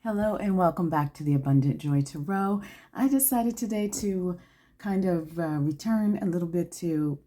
Hello and welcome back to the Abundant Joy Tarot. I decided today to kind of return a little bit to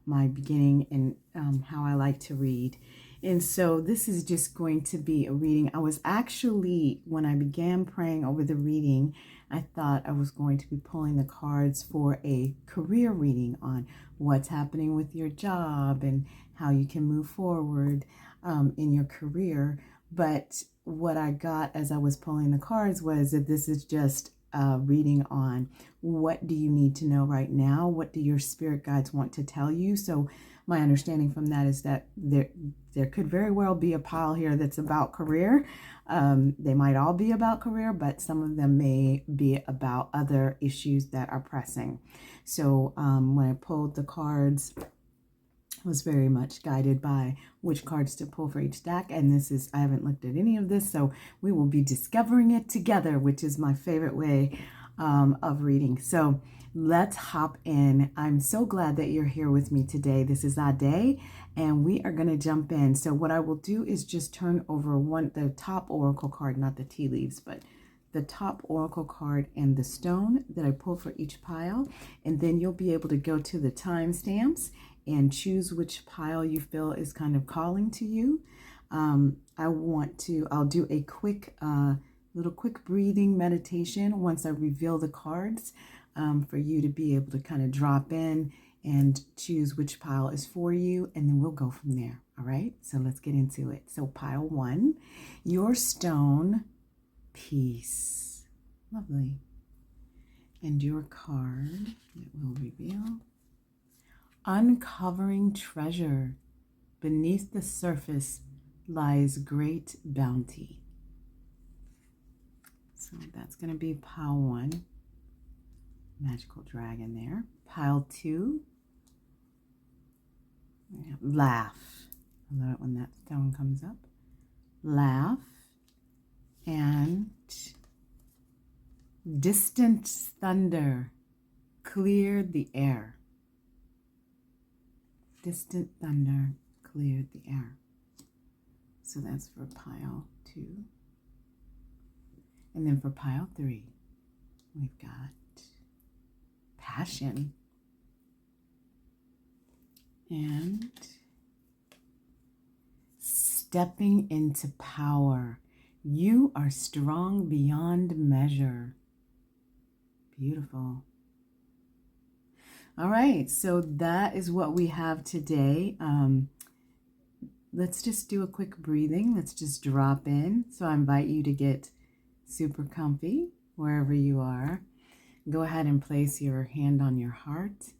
my beginning and how I like to read. And so this is just going to be a reading. I was actually, when I began praying over the reading, I thought I was going to be pulling the cards for a career reading on what's happening with your job and how you can move forward in your career. But what I got as I was pulling the cards was that this is just a reading on what do you need to know right now? What do your spirit guides want to tell you? So my understanding from that is that there could very well be a pile here that's about career. They might all be about career, but some of them may be about other issues that are pressing. So when I pulled the cards, was very much guided by which cards to pull for each deck. And this is, I haven't looked at any of this, so we will be discovering it together, which is my favorite way of reading. So let's hop in. I'm so glad that you're here with me today. This is our day and we are going to jump in. So what I will do is just turn over the top oracle card, not the tea leaves, but the top oracle card and the stone that I pulled for each pile. And then you'll be able to go to the timestamps and choose which pile you feel is kind of calling to you. I'll do a quick, little quick breathing meditation once I reveal the cards for you to be able to kind of drop in and choose which pile is for you, and then we'll go from there. All right, so let's get into it. So pile 1, your stone, peace. Lovely. And your card that we'll reveal, uncovering treasure. Beneath the surface lies great bounty. So that's going to be pile 1. Magical dragon there. Pile 2. Laugh. I love it when that stone comes up. Laugh. And distant thunder. Clear the air. Distant thunder cleared the air. So that's for pile 2. And then for pile 3, we've got passion and stepping into power. You are strong beyond measure. Beautiful. All right, so that is what we have today. Let's just do a quick breathing. Let's just drop in. So I invite you to get super comfy wherever you are. Go ahead and place your hand on your heart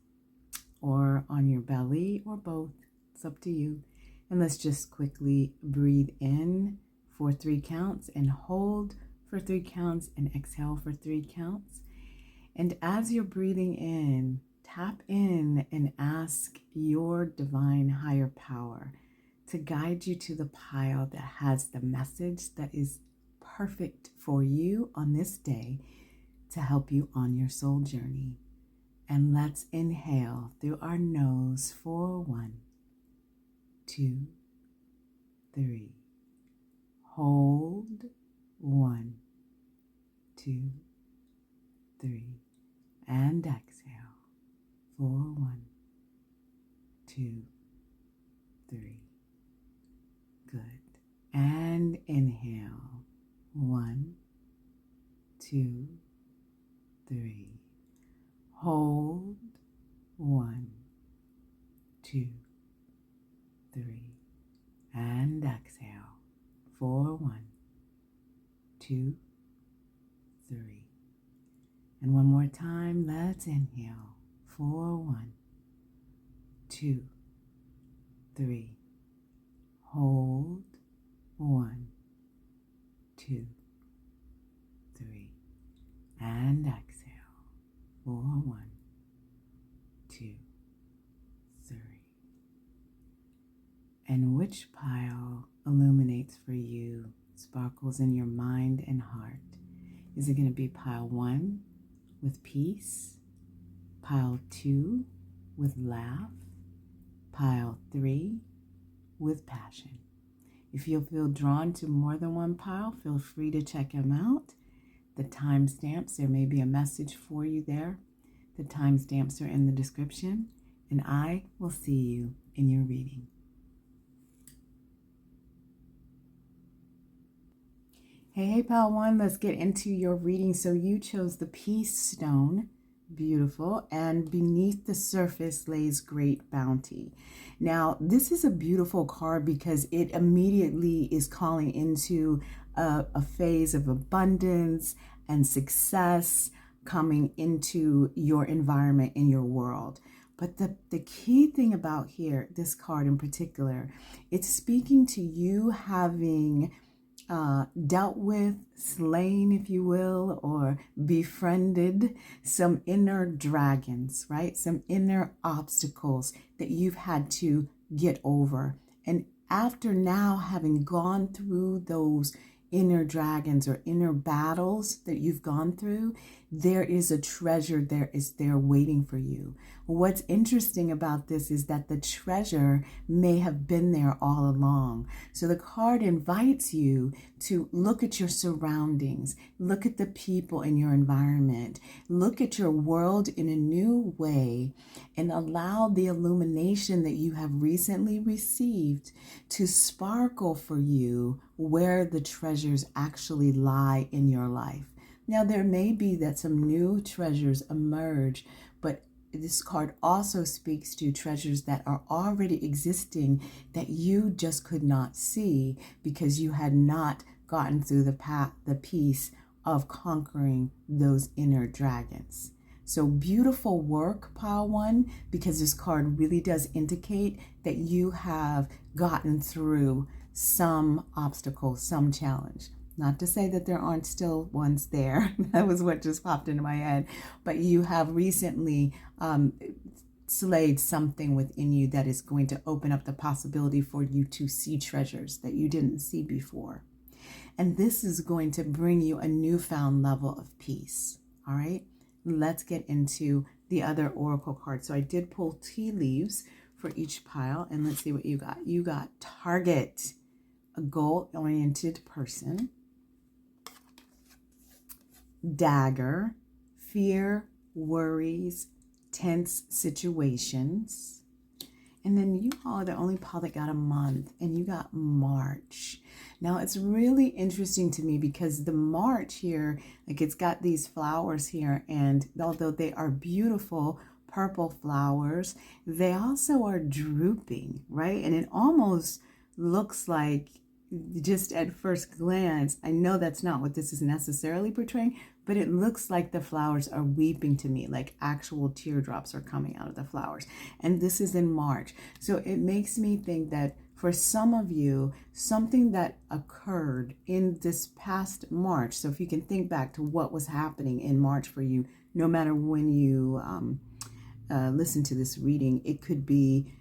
or on your belly or both. It's up to you. And let's just quickly breathe in for 3 counts and hold for 3 counts and exhale for 3 counts. And as you're breathing in, tap in and ask your divine higher power to guide you to the pile that has the message that is perfect for you on this day to help you on your soul journey. And let's inhale through our nose for 1, 2, 3. Hold 1, 2, 3. And exhale. 4, 1, 2, 3. Good. And inhale. 1, 2, 3. Hold. 1, 2, 3. And exhale. 4, 1, 2, 3. And one more time. Let's inhale. 4, 1, 2, 3. Hold. 1, 2, 3. And exhale. 4, 1, 2, 3. And which pile illuminates for you, sparkles in your mind and heart? Is it going to be pile 1 with peace? Pile 2 with laugh, pile 3 with passion. If you feel drawn to more than one pile, feel free to check them out. The timestamps, there may be a message for you there. The timestamps are in the description, and I will see you in your reading. Hey, pile one, let's get into your reading. So you chose the Peace Stone. Beautiful. And beneath the surface lays great bounty. Now, this is a beautiful card because it immediately is calling into a phase of abundance and success coming into your environment in your world. But the key thing about here, this card in particular, it's speaking to you having dealt with, slain, if you will, or befriended some inner dragons, right? Some inner obstacles that you've had to get over. And after now having gone through those inner dragons or inner battles that you've gone through, there is a treasure there waiting for you. What's interesting about this is that the treasure may have been there all along. So the card invites you to look at your surroundings, look at the people in your environment, look at your world in a new way, and allow the illumination that you have recently received to sparkle for you where the treasures actually lie in your life. Now, there may be that some new treasures emerge, but this card also speaks to treasures that are already existing that you just could not see because you had not gotten through the piece of conquering those inner dragons. So beautiful work, pile one, because this card really does indicate that you have gotten through some obstacle, some challenge. Not to say that there aren't still ones there. That was what just popped into my head. But you have recently slayed something within you that is going to open up the possibility for you to see treasures that you didn't see before. And this is going to bring you a newfound level of peace. All right, let's get into the other oracle cards. So I did pull tea leaves for each pile, and let's see what you got. You got target, a goal-oriented person. Dagger, fear, worries, tense situations. And then you are the only pile that got a month, and you got March. Now, it's really interesting to me because the March here, like it's got these flowers here, and although they are beautiful purple flowers, they also are drooping, right? And it almost looks like, just at first glance, I know that's not what this is necessarily portraying, but it looks like the flowers are weeping to me, like actual teardrops are coming out of the flowers. And this is in March. So it makes me think that for some of you, something that occurred in this past March, so if you can think back to what was happening in March for you, no matter when you listen to this reading, it could be,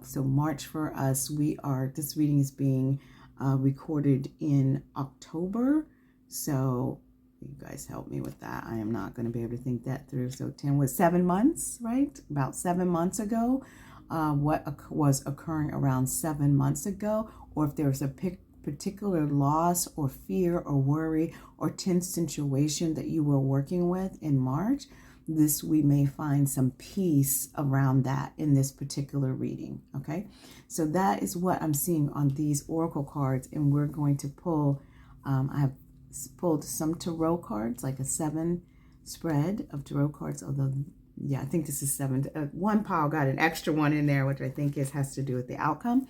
so March for us, this reading is being recorded in October. So you guys help me with that. I am not going to be able to think that through. So 10 was 7 months, right? About 7 months ago. What was occurring around 7 months ago, or if there was a particular loss or fear or worry or tense situation that you were working with in March, we may find some peace around that in this particular reading, okay? So that is what I'm seeing on these oracle cards, and we're going to pull, I have pulled some tarot cards, like a 7 spread of tarot cards, although, yeah, I think this is 7. One pile got an extra one in there, which I think has to do with the outcome.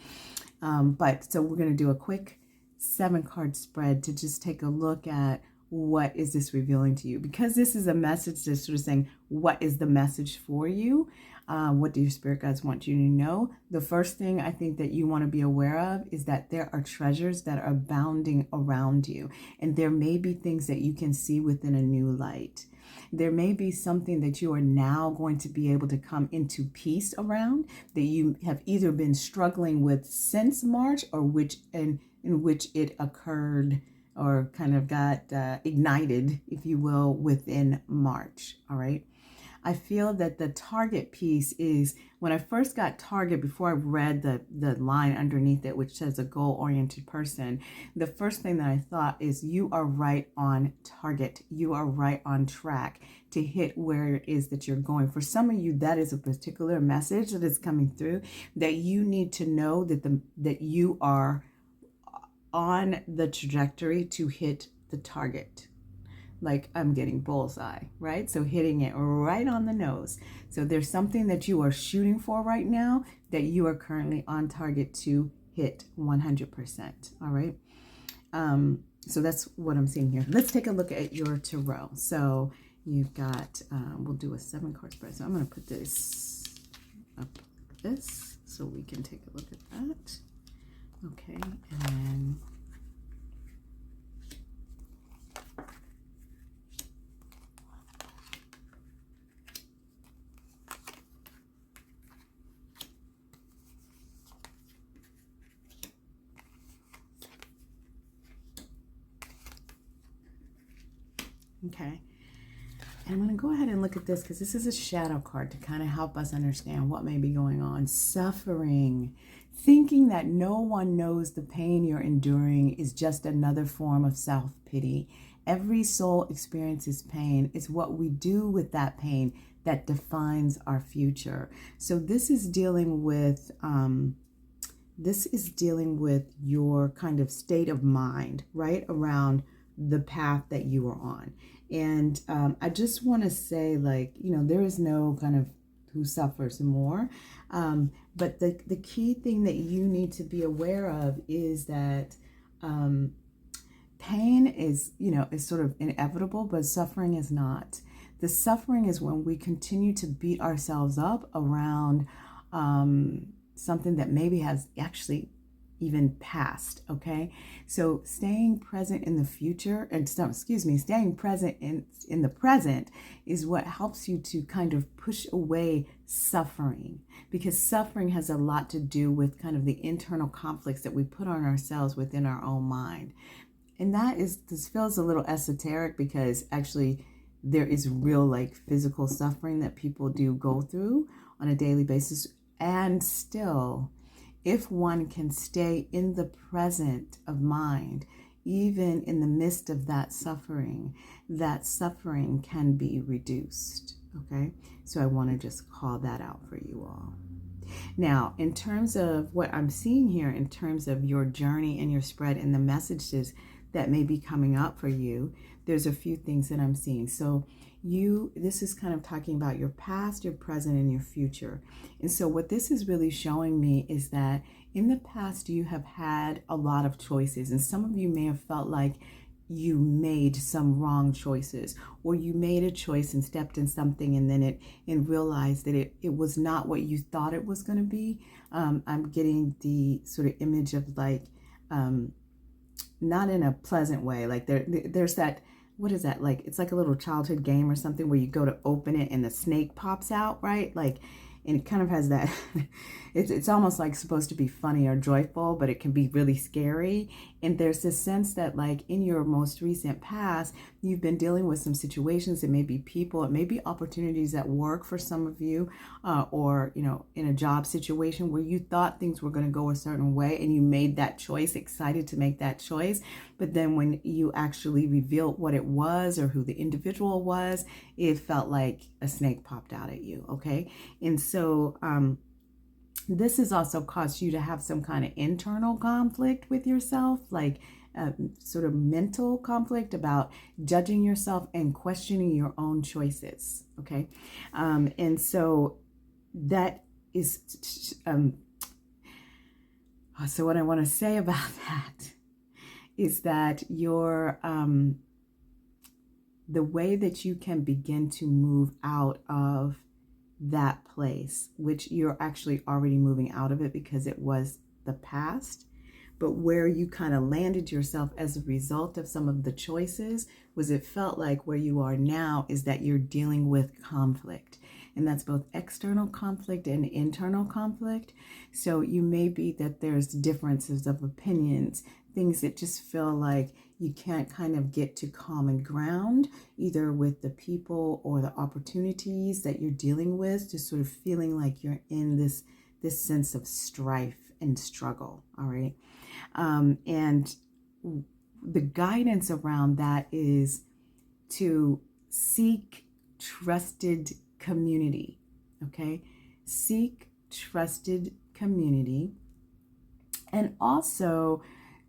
But so we're going to do a quick 7 card spread to just take a look at what is this revealing to you, because this is a message that's sort of saying, what is the message for you? What do your spirit guides want you to know? The first thing I think that you want to be aware of is that there are treasures that are abounding around you, and there may be things that you can see within a new light. There may be something that you are now going to be able to come into peace around, that you have either been struggling with since March, or in which it occurred or kind of got ignited, if you will, within March. All right. I feel that the target piece is, when I first got target, before I read the line underneath it, which says a goal-oriented person, the first thing that I thought is you are right on target. You are right on track to hit where it is that you're going. For some of you, that is a particular message that is coming through, that you need to know that you are on the trajectory to hit the target. Like I'm getting bullseye, right? So hitting it right on the nose. So there's something that you are shooting for right now that you are currently on target to hit 100%. All right. So that's what I'm seeing here. Let's take a look at your tarot. So you've got, we'll do a 7-card spread. So I'm going to put this up like this so we can take a look at that. Okay. And then okay, and I'm going to go ahead and look at this because this is a shadow card to kind of help us understand what may be going on. Suffering. Thinking that no one knows the pain you're enduring is just another form of self-pity. Every soul experiences pain. It's what we do with that pain that defines our future. So this is dealing with your kind of state of mind, right, around the path that you are on. And I just want to say, like, there is no kind of who suffers more. But the key thing that you need to be aware of is that pain is sort of inevitable, but suffering is not. The suffering is when we continue to beat ourselves up around something that maybe has actually even past. Okay, so staying present in the future, and staying present in the present is what helps you to kind of push away suffering, because suffering has a lot to do with kind of the internal conflicts that we put on ourselves within our own mind. And this feels a little esoteric, because actually there is real, like, physical suffering that people do go through on a daily basis. And still, if one can stay in the present of mind, even in the midst of that suffering can be reduced. Okay, so I want to just call that out for you all. Now, in terms of what I'm seeing here, in terms of your journey and your spread and the messages that may be coming up for you, there's a few things that I'm seeing. So this is kind of talking about your past, your present, and your future. And so what this is really showing me is that in the past, you have had a lot of choices. And some of you may have felt like you made some wrong choices, or you made a choice and stepped in something and realized that it was not what you thought it was going to be. I'm getting the sort of image of, like, not in a pleasant way. Like there's that, what is that? Like, it's like a little childhood game or something where you go to open it and the snake pops out, right? Like, and it kind of has that, it's almost like supposed to be funny or joyful, but it can be really scary. And there's this sense that, like, in your most recent past, you've been dealing with some situations. It may be people, it may be opportunities at work for some of you, or, in a job situation where you thought things were going to go a certain way and you made that choice, excited to make that choice. But then when you actually revealed what it was or who the individual was, it felt like a snake popped out at you. Okay. And so, this has also caused you to have some kind of internal conflict with yourself, like sort of mental conflict about judging yourself and questioning your own choices. Okay. And so that is, so what I want to say about that is that the way that you can begin to move out of that place, which you're actually already moving out of it because it was the past, but where you kind of landed yourself as a result of some of the choices was, it felt like where you are now is that you're dealing with conflict, and that's both external conflict and internal conflict. So you may be that there's differences of opinions, things that just feel like you can't kind of get to common ground, either with the people or the opportunities that you're dealing with, just sort of feeling like you're in this sense of strife and struggle. All right. And the guidance around that is to seek trusted community. Okay. Seek trusted community. And also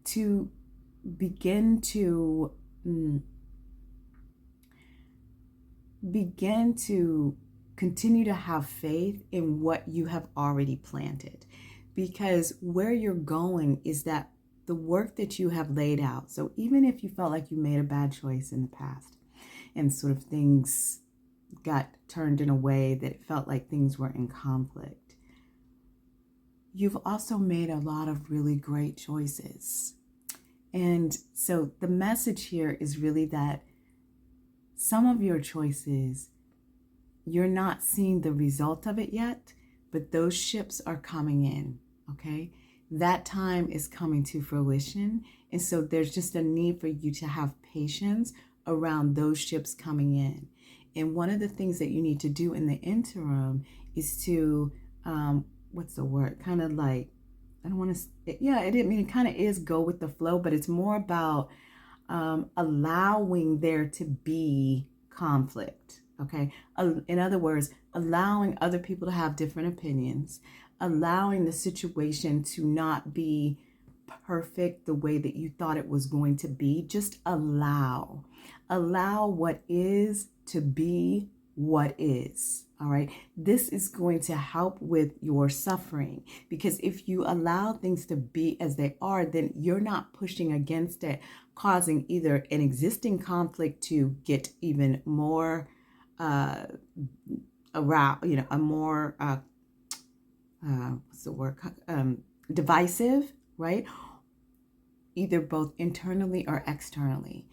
to begin to continue to have faith in what you have already planted, because where you're going is that the work that you have laid out. So even if you felt like you made a bad choice in the past and sort of things got turned in a way that it felt like things were in conflict, you've also made a lot of really great choices. And so the message here is really that some of your choices, you're not seeing the result of it yet, but those ships are coming in, okay? That time is coming to fruition. And so there's just a need for you to have patience around those ships coming in. And one of the things that you need to do in the interim is to, what's the word? Kind of like, I don't want to, it kind of is go with the flow, but it's more about allowing there to be conflict, okay? In other words, allowing other people to have different opinions, allowing the situation to not be perfect the way that you thought it was going to be. Just allow what is to be what is. All right. This is going to help with your suffering, because if you allow things to be as they are, then you're not pushing against it, causing either an existing conflict to get even more around, a more divisive, right? Either both internally or externally.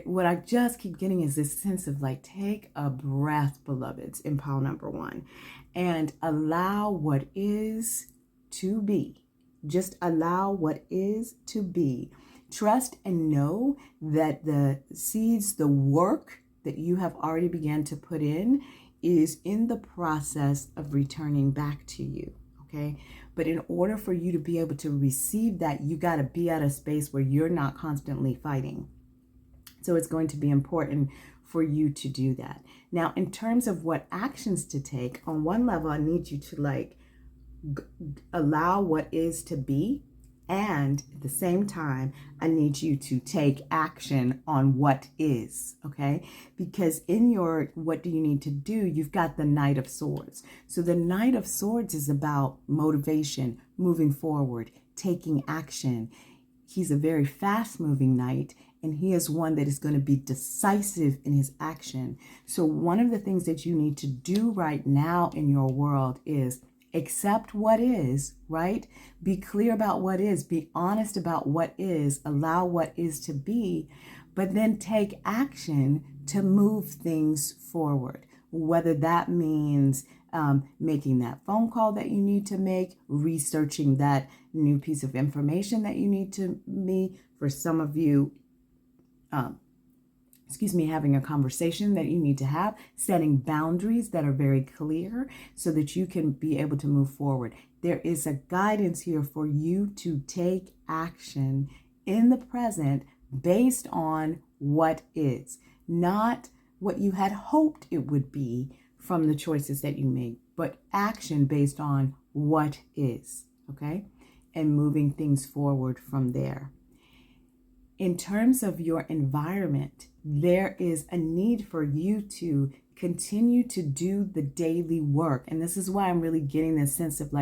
What I just keep getting is this sense of like, take a breath, beloveds, in pile number 1, and allow what is to be. Just allow what is to be. Trust and know that the seeds, the work that you have already began to put in is in the process of returning back to you. Okay. But in order for you to be able to receive that, you got to be at a space where you're not constantly fighting. So it's going to be important for you to do that. Now, in terms of what actions to take, on one level, I need you to allow what is to be. And at the same time, I need you to take action on what is, okay? Because in your, what do you need to do? You've got the Knight of Swords. So the Knight of Swords is about motivation, moving forward, taking action. He's a very fast-moving knight, and he is one that is going to be decisive in his action. So one of the things that you need to do right now in your world is accept what is, right? Be clear about what is, be honest about what is, allow what is to be, but then take action to move things forward. Whether that means making that phone call that you need to make, researching that new piece of information that you need to meet. For some of you, having a conversation that you need to have, setting boundaries that are very clear so that you can be able to move forward. There is a guidance here for you to take action in the present based on what is, not what you had hoped it would be from the choices that you made, but action based on what is, okay? And moving things forward from there. In terms of your environment, there is a need for you to continue to do the daily work. And this is why I'm really getting this sense of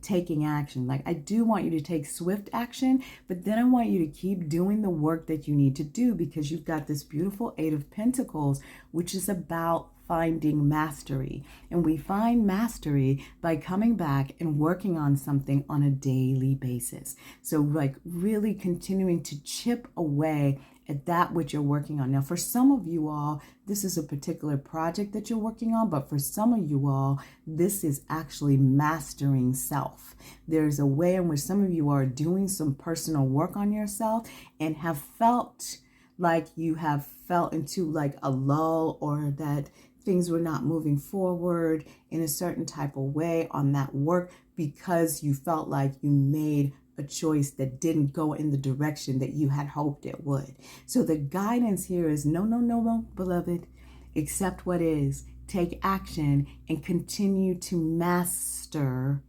taking action. I do want you to take swift action, but then I want you to keep doing the work that you need to do, because you've got this beautiful 8 of Pentacles, which is about finding mastery. And we find mastery by coming back and working on something on a daily basis. So really continuing to chip away at that which you're working on. Now, for some of you all, this is a particular project that you're working on, but for some of you all, this is actually mastering self. There's a way in which some of you are doing some personal work on yourself and have felt like you have felt into like a lull, or that things were not moving forward in a certain type of way on that work because you felt like you made a choice that didn't go in the direction that you had hoped it would. So the guidance here is no, beloved. Accept what is, take action, and continue to master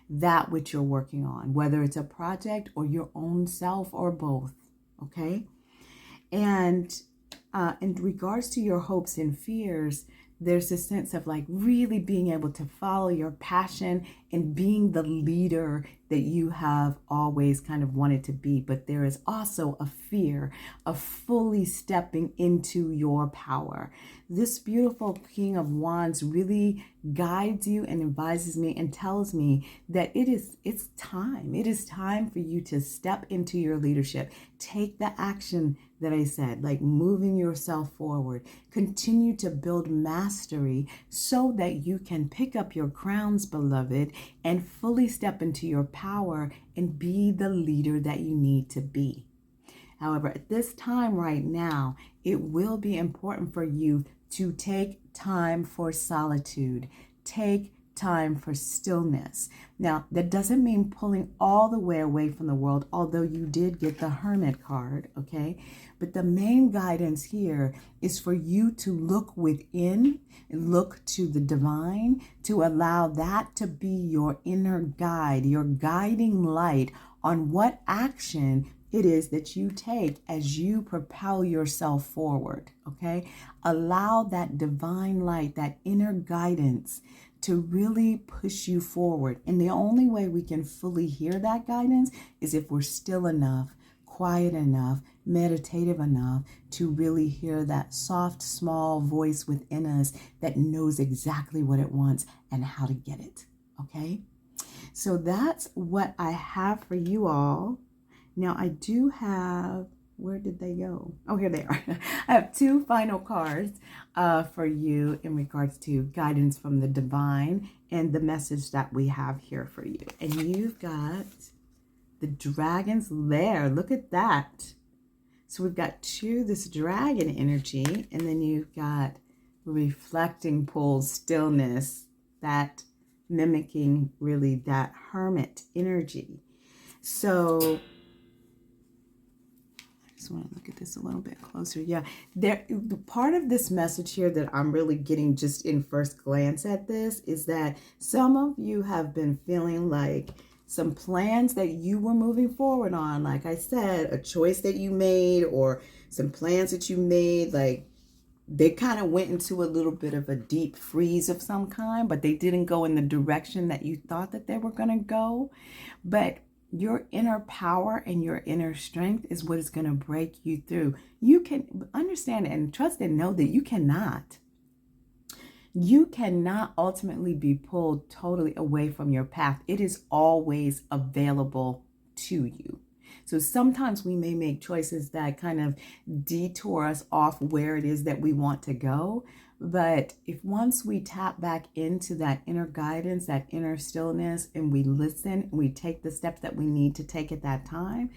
that which you're working on, whether it's a project or your own self or both. Okay? And in regards to your hopes and fears, there's a sense of like really being able to follow your passion and being the leader that you have always kind of wanted to be. But there is also a fear of fully stepping into your power. This beautiful King of Wands really guides you and advises me and tells me that it's time. It is time for you to step into your leadership. Take the action that I said, like moving yourself forward. Continue to build mastery so that you can pick up your crowns, beloved, and fully step into your power and be the leader that you need to be. However, at this time right now, it will be important for you to take time for solitude. Take time for stillness. Now, that doesn't mean pulling all the way away from the world, although you did get the Hermit card, okay? But the main guidance here is for you to look within and look to the divine, to allow that to be your inner guide, your guiding light on what action it is that you take as you propel yourself forward, okay? Allow that divine light, that inner guidance to really push you forward. And the only way we can fully hear that guidance is if we're still enough, quiet enough, meditative enough to really hear that soft, small voice within us that knows exactly what it wants and how to get it, okay? So that's what I have for you all. Now I do have, where did they go? Oh, here they are. I have two final cards for you in regards to guidance from the divine and the message that we have here for you. And you've got the Dragon's Lair. Look at that. So we've got this dragon energy, and then you've got reflecting pool, stillness, that mimicking really that hermit energy. So I just want to look at this a little bit closer. Yeah, the part of this message here that I'm really getting just in first glance at this is that some of you have been feeling like some plans that you were moving forward on, like I said, a choice that you made or some plans that you made, like they kind of went into a little bit of a deep freeze of some kind, but they didn't go in the direction that you thought that they were going to go. But your inner power and your inner strength is what is going to break you through. You can understand and trust and know that you cannot ultimately be pulled totally away from your path. It is always available to you. So sometimes we may make choices that kind of detour us off where it is that we want to go. But if once we tap back into that inner guidance, that inner stillness, and we listen, we take the steps that we need to take at that time,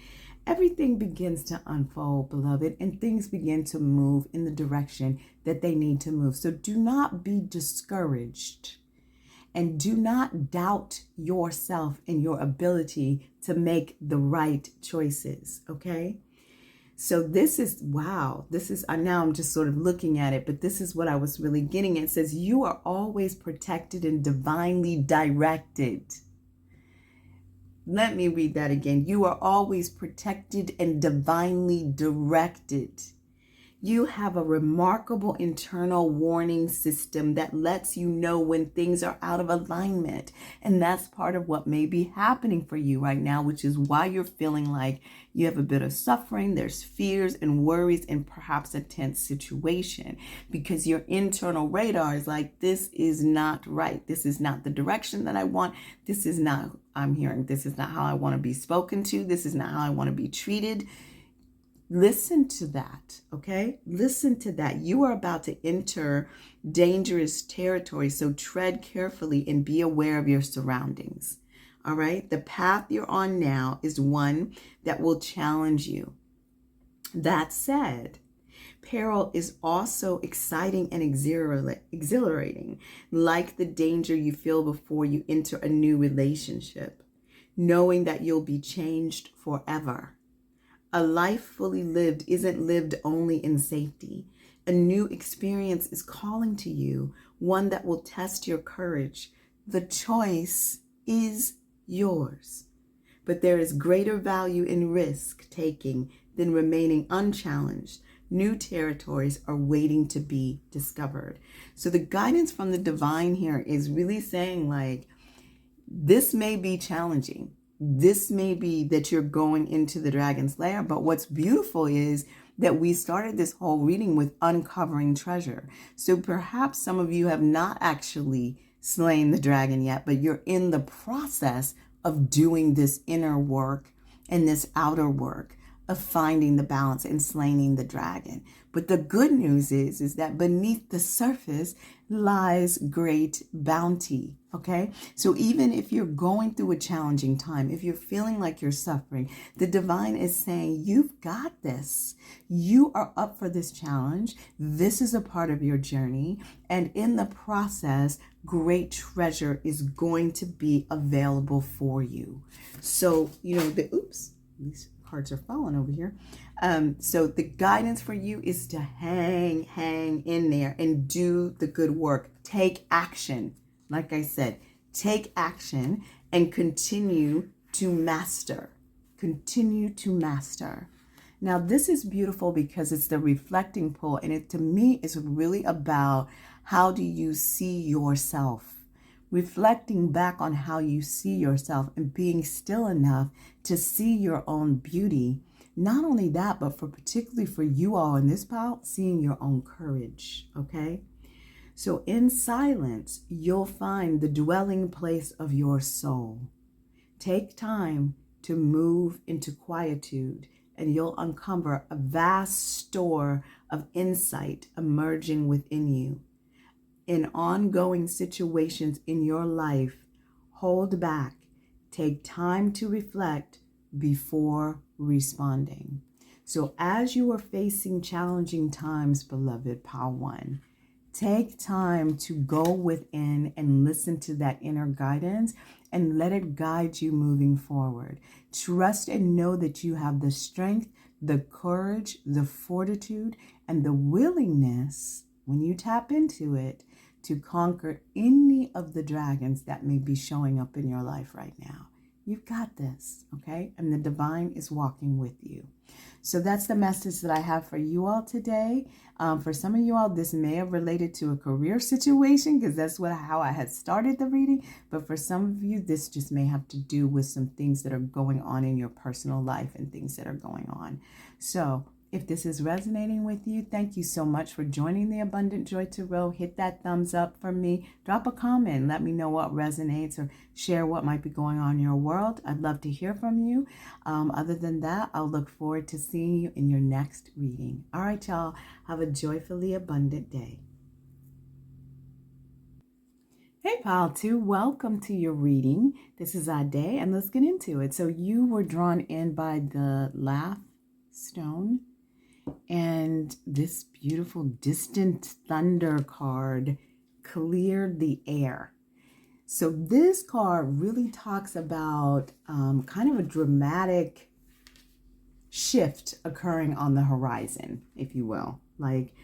everything begins to unfold, beloved, and things begin to move in the direction that they need to move. So do not be discouraged, and do not doubt yourself and your ability to make the right choices, okay? So this is, wow, now I'm just sort of looking at it, but this is what I was really getting at. It says, you are always protected and divinely directed. Let me read that again. You are always protected and divinely directed. You have a remarkable internal warning system that lets you know when things are out of alignment. And that's part of what may be happening for you right now, which is why you're feeling like you have a bit of suffering. There's fears and worries and perhaps a tense situation because your internal radar is like, this is not right. This is not the direction that I want. This is not, I'm hearing, this is not how I want to be spoken to. This is not how I want to be treated. Listen to that, okay? Listen to that. You are about to enter dangerous territory, so tread carefully and be aware of your surroundings, all right? The path you're on now is one that will challenge you. That said, peril is also exciting and exhilarating, like the danger you feel before you enter a new relationship, knowing that you'll be changed forever. A life fully lived isn't lived only in safety. A new experience is calling to you, one that will test your courage. The choice is yours. But there is greater value in risk taking than remaining unchallenged. New territories are waiting to be discovered. So the guidance from the divine here is really saying, like, this may be challenging. This may be that you're going into the dragon's lair, but what's beautiful is that we started this whole reading with uncovering treasure. So perhaps some of you have not actually slain the dragon yet, but you're in the process of doing this inner work and this outer work of finding the balance and slaying the dragon. But the good news is that beneath the surface lies great bounty, okay? So even if you're going through a challenging time, if you're feeling like you're suffering, the divine is saying, you've got this. You are up for this challenge. This is a part of your journey. And in the process, great treasure is going to be available for you. So, these cards are falling over here. So the guidance for you is to hang in there and do the good work. Take action. Like I said, take action and continue to master. Continue to master. Now, this is beautiful because it's the reflecting pull, and it, to me, is really about how do you see yourself? Reflecting back on how you see yourself and being still enough to see your own beauty. Not only that, but particularly for you all in this pile, seeing your own courage, okay? So in silence, you'll find the dwelling place of your soul. Take time to move into quietude, and you'll uncover a vast store of insight emerging within you. In ongoing situations in your life, hold back. Take time to reflect before responding. So as you are facing challenging times, beloved Pile 1, take time to go within and listen to that inner guidance and let it guide you moving forward. Trust and know that you have the strength, the courage, the fortitude, and the willingness, when you tap into it, to conquer any of the dragons that may be showing up in your life right now. You've got this, okay? And the divine is walking with you. So that's the message that I have for you all today. For some of you all, this may have related to a career situation because that's how I had started the reading. But for some of you, this just may have to do with some things that are going on in your personal life and things that are going on. So if this is resonating with you, thank you so much for joining the Abundant Joy Tarot. Hit that thumbs up for me. Drop a comment. Let me know what resonates or share what might be going on in your world. I'd love to hear from you. Other than that, I'll look forward to seeing you in your next reading. All right, y'all. Have a joyfully abundant day. Hey, Pile 2. Welcome to your reading. This is Ade, and let's get into it. So you were drawn in by the Laugh Stone. And this beautiful distant thunder card cleared the air. So this card really talks about kind of a dramatic shift occurring on the horizon, if you will. Like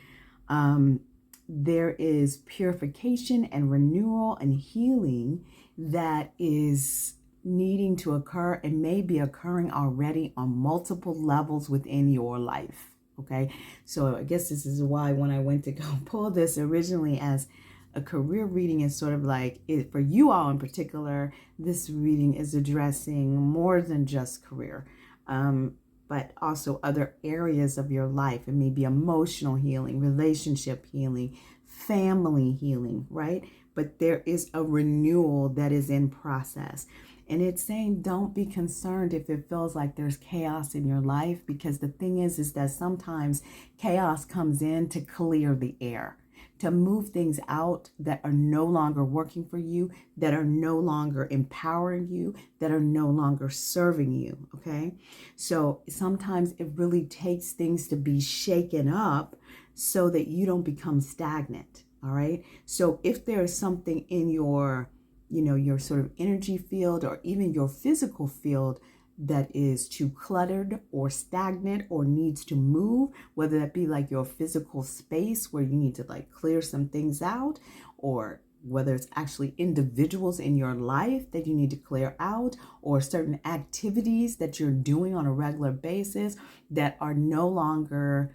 there is purification and renewal and healing that is needing to occur and may be occurring already on multiple levels within your life. Okay, so I guess this is why when I went to go pull this originally as a career reading, is sort of like, for you all in particular, this reading is addressing more than just career, but also other areas of your life. It may be emotional healing, relationship healing, family healing, right? But there is a renewal that is in process. And it's saying don't be concerned if it feels like there's chaos in your life, because the thing is that sometimes chaos comes in to clear the air, to move things out that are no longer working for you, that are no longer empowering you, that are no longer serving you, okay? So sometimes it really takes things to be shaken up so that you don't become stagnant, all right? So if there is something in your your sort of energy field or even your physical field that is too cluttered or stagnant or needs to move, whether that be like your physical space where you need to like clear some things out, or whether it's actually individuals in your life that you need to clear out, or certain activities that you're doing on a regular basis that are no longer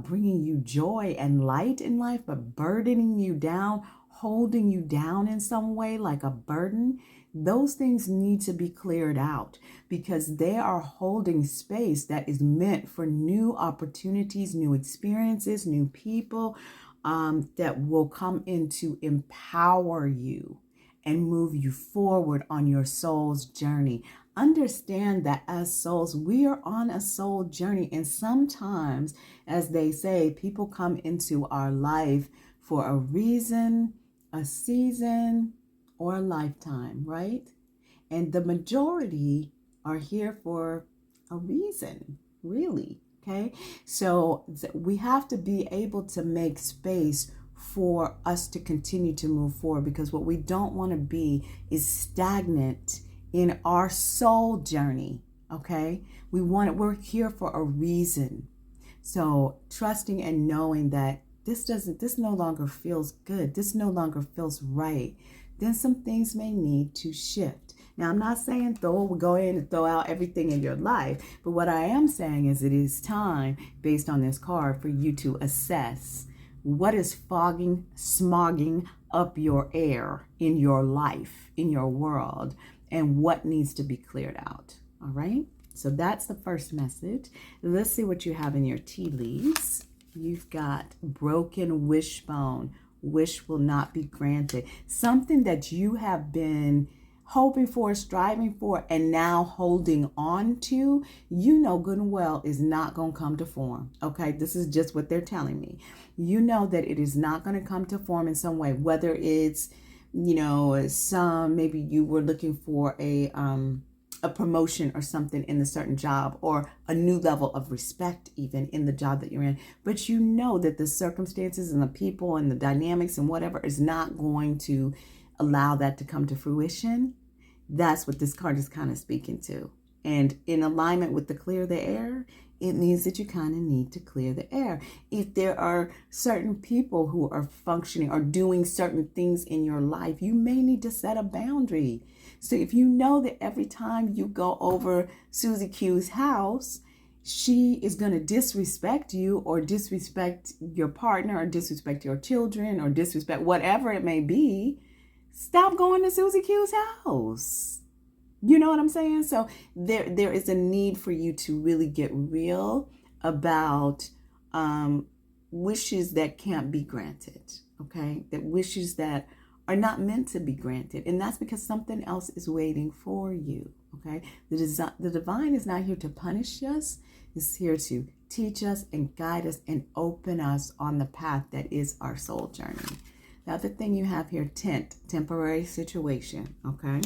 bringing you joy and light in life, but burdening you down, holding you down in some way like a burden. Those things need to be cleared out, because they are holding space that is meant for new opportunities, new experiences, new people that will come in to empower you and move you forward on your soul's journey. Understand that as souls, we are on a soul journey. And sometimes, as they say, people come into our life for a reason, a season, or a lifetime, right? And the majority are here for a reason, really, okay? So we have to be able to make space for us to continue to move forward, because what we don't want to be is stagnant in our soul journey, okay? We're here for a reason. So trusting and knowing that this no longer feels good, this no longer feels right, then some things may need to shift. Now, I'm not saying go in and throw out everything in your life, but what I am saying is it is time, based on this card, for you to assess what is smogging up your air in your life, in your world, and what needs to be cleared out. All right? So that's the first message. Let's see what you have in your tea leaves. You've got broken wishbone. Wish will not be granted. Something that you have been hoping for, striving for, and now holding on to, you know good and well is not going to come to form. Okay, this is just what they're telling me. You know that it is not going to come to form in some way, whether it's, maybe you were looking for a promotion or something in a certain job, or a new level of respect even in the job that you're in, but you know that the circumstances and the people and the dynamics and whatever is not going to allow that to come to fruition. That's what this card is kind of speaking to. And in alignment with the clear the air, it means that you kind of need to clear the air. If there are certain people who are functioning or doing certain things in your life, you may need to set a boundary. So if you know that every time you go over Susie Q's house, she is going to disrespect you, or disrespect your partner, or disrespect your children, or disrespect whatever it may be, stop going to Susie Q's house. You know what I'm saying? So there is a need for you to really get real about wishes that can't be granted, okay? That wishes that are not meant to be granted. And that's because something else is waiting for you, okay? The divine is not here to punish us. It's here to teach us and guide us and open us on the path that is our soul journey. The other thing you have here, temporary situation, okay?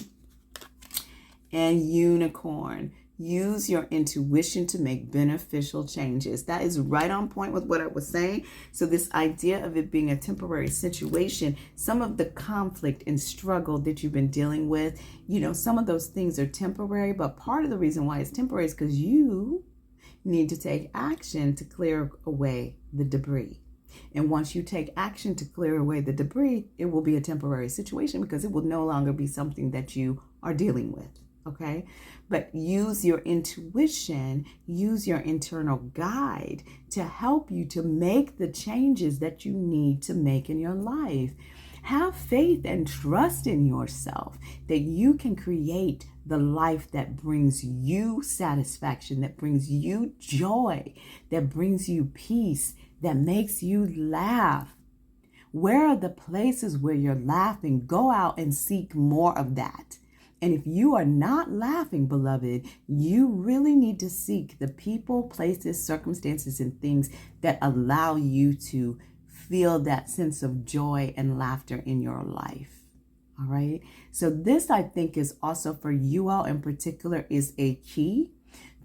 And unicorn. Use your intuition to make beneficial changes. That is right on point with what I was saying. So this idea of it being a temporary situation, some of the conflict and struggle that you've been dealing with, some of those things are temporary, but part of the reason why it's temporary is because you need to take action to clear away the debris. And once you take action to clear away the debris, it will be a temporary situation, because it will no longer be something that you are dealing with. Okay, but use your intuition, use your internal guide to help you to make the changes that you need to make in your life. Have faith and trust in yourself that you can create the life that brings you satisfaction, that brings you joy, that brings you peace, that makes you laugh. Where are the places where you're laughing? Go out and seek more of that. And if you are not laughing, beloved, you really need to seek the people, places, circumstances, and things that allow you to feel that sense of joy and laughter in your life. All right. So this, I think, is also for you all in particular, is a key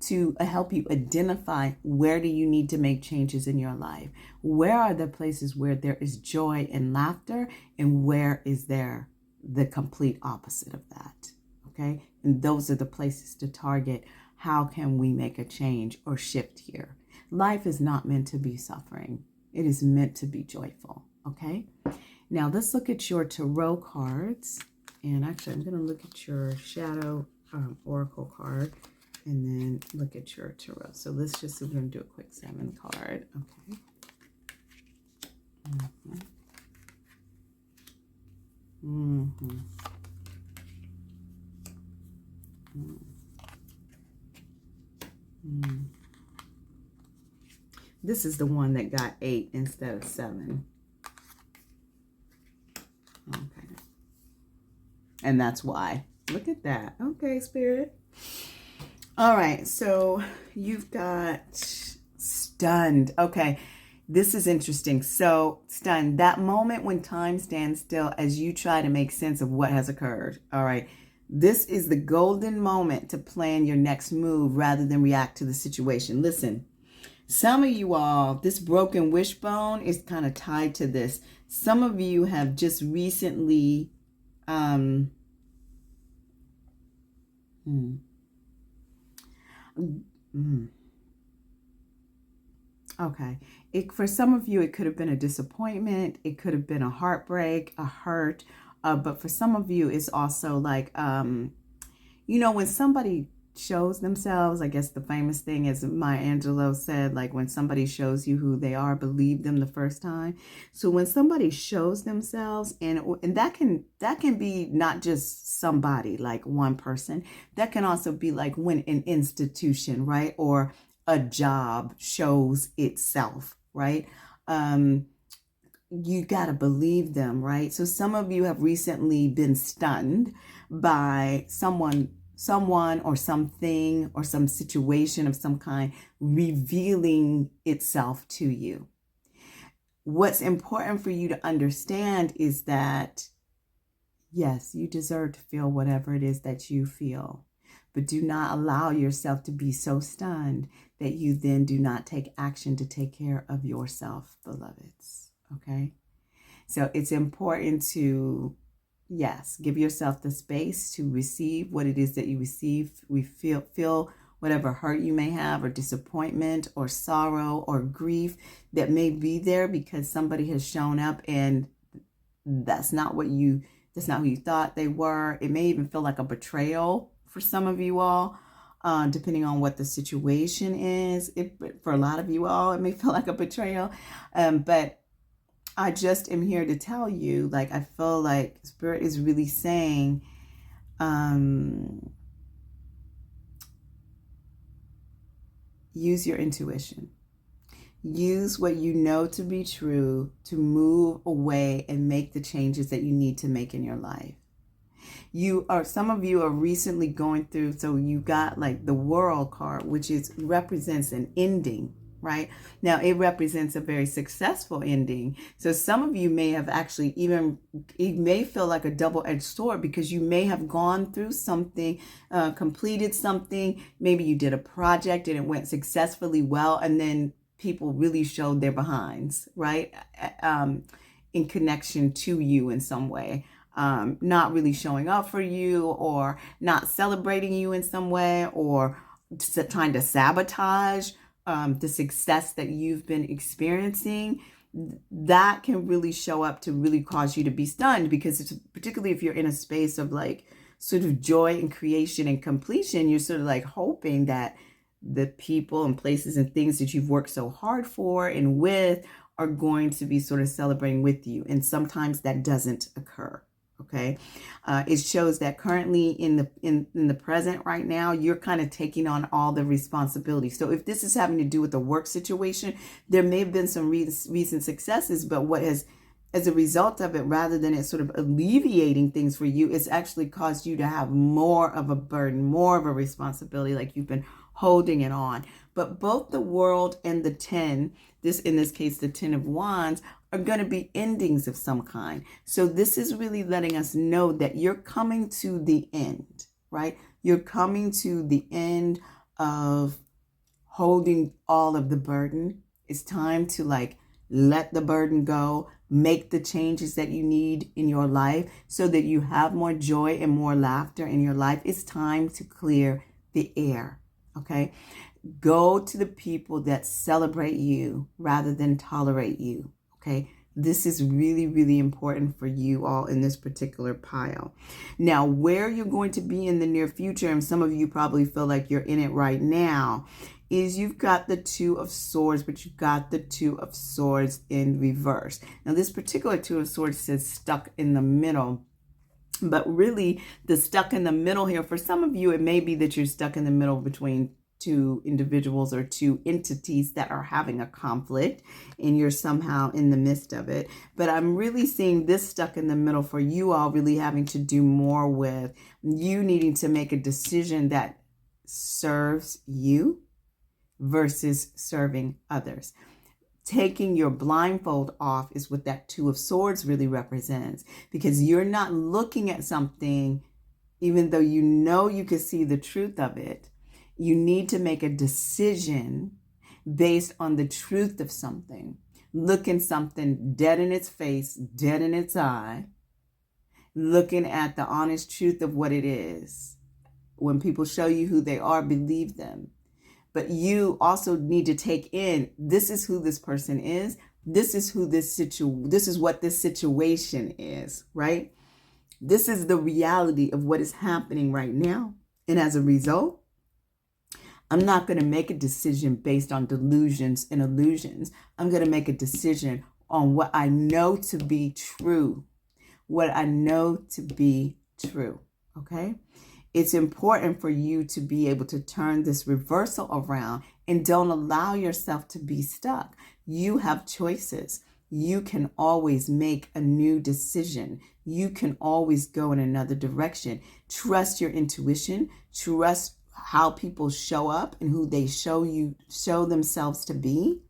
to help you identify where do you need to make changes in your life. Where are the places where there is joy and laughter, and where is there the complete opposite of that? Okay. And those are the places to target. How can we make a change or shift here? Life is not meant to be suffering. It is meant to be joyful. Okay. Now let's look at your tarot cards. And actually, I'm going to look at your shadow oracle card and then look at your tarot. So let's just, we're going to do a quick 7 card. Okay. This is the one that got 8 instead of 7. Okay. And that's why. Look at that. Okay, Spirit. All right. So you've got stunned. Okay. This is interesting. So stunned. That moment when time stands still as you try to make sense of what has occurred. All right. This is the golden moment to plan your next move rather than react to the situation. Listen. Some of you all, this broken wishbone is kind of tied to this. Some of you have just recently, okay. For some of you, it could have been a disappointment. It could have been a heartbreak, a hurt. But for some of you, it's also like, you know, when somebody shows themselves, I guess the famous thing is Maya Angelou said, like, when somebody shows you who they are, believe them the first time. So when somebody shows themselves, and that can be not just somebody, like one person, that can also be like when an institution, right, or a job shows itself, right? You got to believe them, right? So some of you have recently been stunned by someone or something or some situation of some kind revealing itself to you. What's important for you to understand is that, yes, you deserve to feel whatever it is that you feel, but do not allow yourself to be so stunned that you then do not take action to take care of yourself, beloveds. Okay? So it's important to, yes, give yourself the space to receive what it is that you receive. We feel whatever hurt you may have, or disappointment, or sorrow, or grief that may be there because somebody has shown up and that's not who you thought they were. It may even feel like a betrayal for some of you all, depending on what the situation is. For a lot of you all, it may feel like a betrayal, but I just am here to tell you, like, I feel like Spirit is really saying, use your intuition. Use what you know to be true to move away and make the changes that you need to make in your life. Some of you are recently going through, so you got like the World card, which represents an ending. Right? Now, it represents a very successful ending. So some of you may have actually it may feel like a double-edged sword because you may have gone through something, completed something. Maybe you did a project and it went successfully well, and then people really showed their behinds, right? In connection to you in some way. Not really showing up for you, or not celebrating you in some way, or trying to sabotage the success that you've been experiencing. That can really show up to really cause you to be stunned, because it's particularly if you're in a space of like sort of joy and creation and completion, you're sort of like hoping that the people and places and things that you've worked so hard for and with are going to be sort of celebrating with you. And sometimes that doesn't occur. Okay. It shows that currently in the present right now, you're kind of taking on all the responsibility. So if this is having to do with the work situation, there may have been some recent successes, but what has as a result of it, rather than it sort of alleviating things for you, it's actually caused you to have more of a burden, more of a responsibility, like you've been holding it on. But both the world and the 10, in this case, the 10 of Wands, are going to be endings of some kind. So this is really letting us know that you're coming to the end, right? You're coming to the end of holding all of the burden. It's time to let the burden go, make the changes that you need in your life so that you have more joy and more laughter in your life. It's time to clear the air, okay? Go to the people that celebrate you rather than tolerate you, okay? This is really, really important for you all in this particular pile. Now, where you're going to be in the near future, and some of you probably feel like you're in it right now, is you've got the 2 of Swords, but you've got the 2 of Swords in reverse. Now, this particular 2 of Swords says stuck in the middle. But really, the stuck in the middle here, for some of you, it may be that you're stuck in the middle between 2 individuals or 2 entities that are having a conflict, and you're somehow in the midst of it. But I'm really seeing this stuck in the middle for you all really having to do more with you needing to make a decision that serves you versus serving others. Taking your blindfold off is what that 2 of Swords really represents, because you're not looking at something, even though you know you can see the truth of it. You need to make a decision based on the truth of something. Looking something dead in its face, dead in its eye, looking at the honest truth of what it is. When people show you who they are, believe them. But you also need to take in, this is who this person is. This is who this is what this situation is, right? This is the reality of what is happening right now. And as a result, I'm not going to make a decision based on delusions and illusions. I'm going to make a decision on what I know to be true. What I know to be true, okay? It's important for you to be able to turn this reversal around and don't allow yourself to be stuck. You have choices. You can always make a new decision. You can always go in another direction. Trust your intuition. Trust how people show up and who they show themselves to be,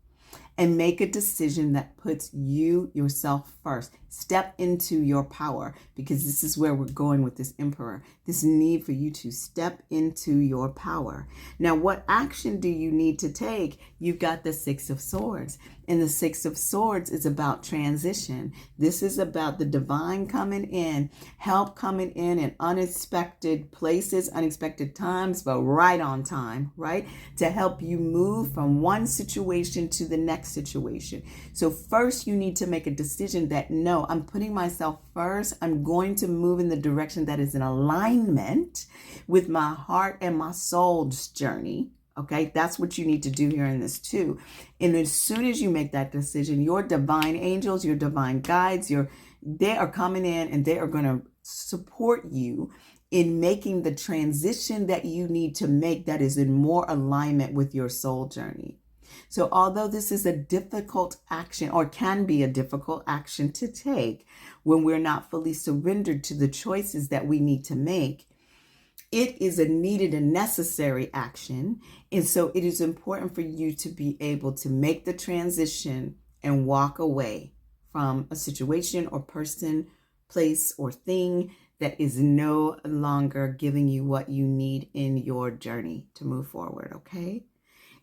and make a decision that puts you yourself first. Step into your power, because this is where we're going with this Emperor. This need for you to step into your power. Now, what action do you need to take? You've got the 6 of Swords. And the 6 of Swords is about transition. This is about the divine coming in, help coming in unexpected places, unexpected times, but right on time, right? To help you move from one situation to the next situation. So first you need to make a decision that, no, I'm putting myself first. I'm going to move in the direction that is in alignment with my heart and my soul's journey. Okay, that's what you need to do here in this too. And as soon as you make that decision, your divine angels, your divine guides, they are coming in and they are going to support you in making the transition that you need to make that is in more alignment with your soul journey. So although this is a difficult action, or can be a difficult action to take when we're not fully surrendered to the choices that we need to make, it is a needed and necessary action. And so it is important for you to be able to make the transition and walk away from a situation or person, place, or thing that is no longer giving you what you need in your journey to move forward, okay?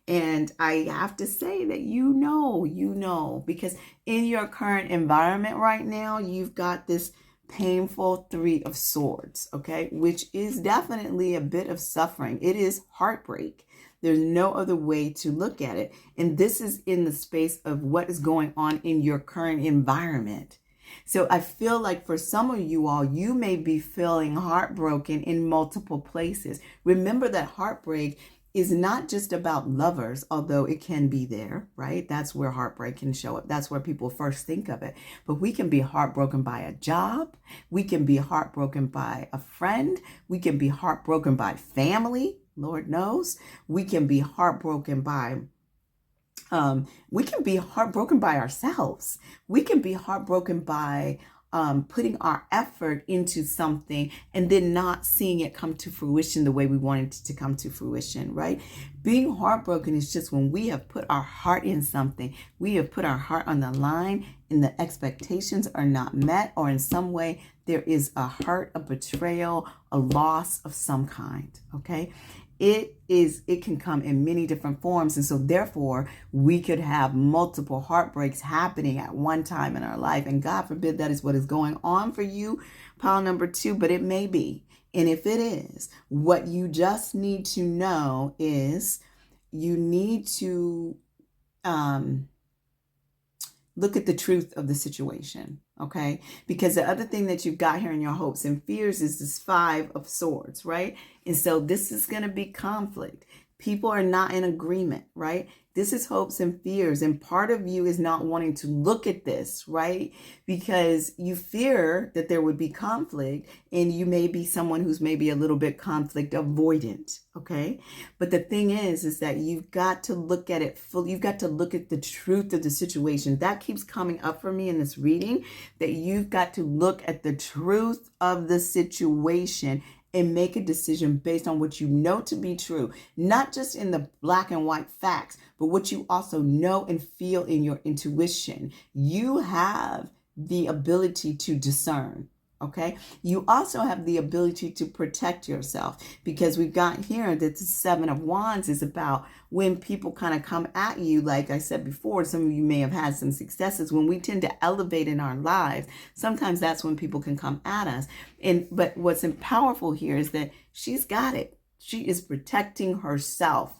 And I have to say that you know, because in your current environment right now, you've got this painful 3 of Swords, okay, which is definitely a bit of suffering. It is heartbreak. There's no other way to look at it. And this is in the space of what is going on in your current environment. So I feel like for some of you all, you may be feeling heartbroken in multiple places. Remember that heartbreak is not just about lovers, although it can be there, right? That's where heartbreak can show up. That's where people first think of it. But we can be heartbroken by a job. We can be heartbroken by a friend. We can be heartbroken by family, Lord knows. We can be heartbroken by We can be heartbroken by ourselves. We can be heartbroken by putting our effort into something and then not seeing it come to fruition the way we wanted it to come to fruition, right? Being heartbroken is just when we have put our heart in something, we have put our heart on the line and the expectations are not met, or in some way there is a hurt, a betrayal, a loss of some kind, okay? It can come in many different forms. And so therefore we could have multiple heartbreaks happening at one time in our life. And God forbid that is what is going on for you, pile number 2, but it may be. And if it is, what you just need to know is you need to look at the truth of the situation, okay? Because the other thing that you've got here in your hopes and fears is this 5 of swords, right? And so this is going to be conflict. People are not in agreement, right? This is hopes and fears. And part of you is not wanting to look at this, right? Because you fear that there would be conflict, and you may be someone who's maybe a little bit conflict avoidant, okay? But the thing is that you've got to look at it fully. You've got to look at the truth of the situation. That keeps coming up for me in this reading, that you've got to look at the truth of the situation and make a decision based on what you know to be true, not just in the black and white facts, but what you also know and feel in your intuition. You have the ability to discern, okay? You also have the ability to protect yourself, because we've got here that the 7 of Wands is about when people kind of come at you. Like I said before, some of you may have had some successes. When we tend to elevate in our lives, sometimes that's when people can come at us. But what's powerful here is that she's got it. She is protecting herself,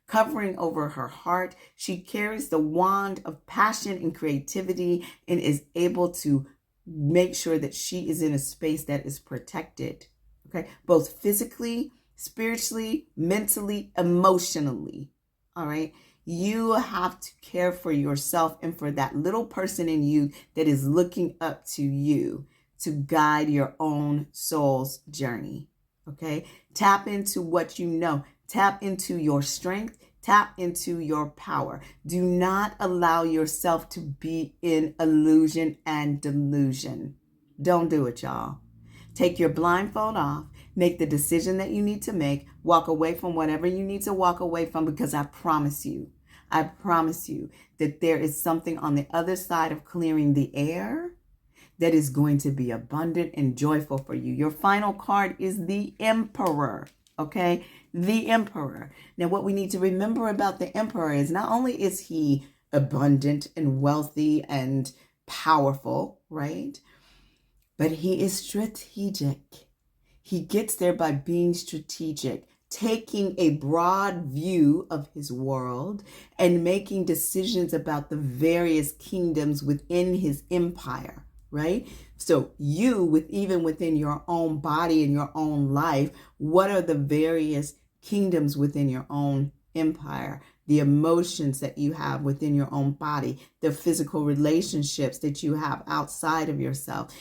covering over her heart. She carries the wand of passion and creativity and is able to make sure that she is in a space that is protected, okay? Both physically, spiritually, mentally, emotionally, all right? You have to care for yourself and for that little person in you that is looking up to you to guide your own soul's journey, okay? Tap into what you know. Tap into your strength. Tap into your power. Do not allow yourself to be in illusion and delusion. Don't do it, y'all. Take your blindfold off. Make the decision that you need to make. Walk away from whatever you need to walk away from, because I promise you that there is something on the other side of clearing the air that is going to be abundant and joyful for you. Your final card is the Emperor, okay? The Emperor. Now, what we need to remember about the Emperor is not only is he abundant and wealthy and powerful, right? But he is strategic. He gets there by being strategic, taking a broad view of his world and making decisions about the various kingdoms within his empire, right? So you, even within your own body and your own life, what are the various kingdoms within your own empire? The emotions that you have within your own body, the physical relationships that you have outside of yourself,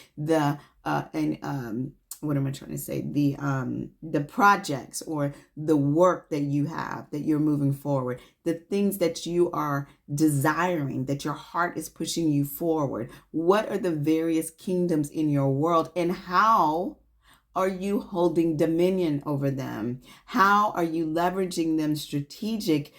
what am I trying to say? The projects or the work that you have, that you're moving forward, the things that you are desiring, that your heart is pushing you forward. What are the various kingdoms in your world, and how are you holding dominion over them? How are you leveraging them strategically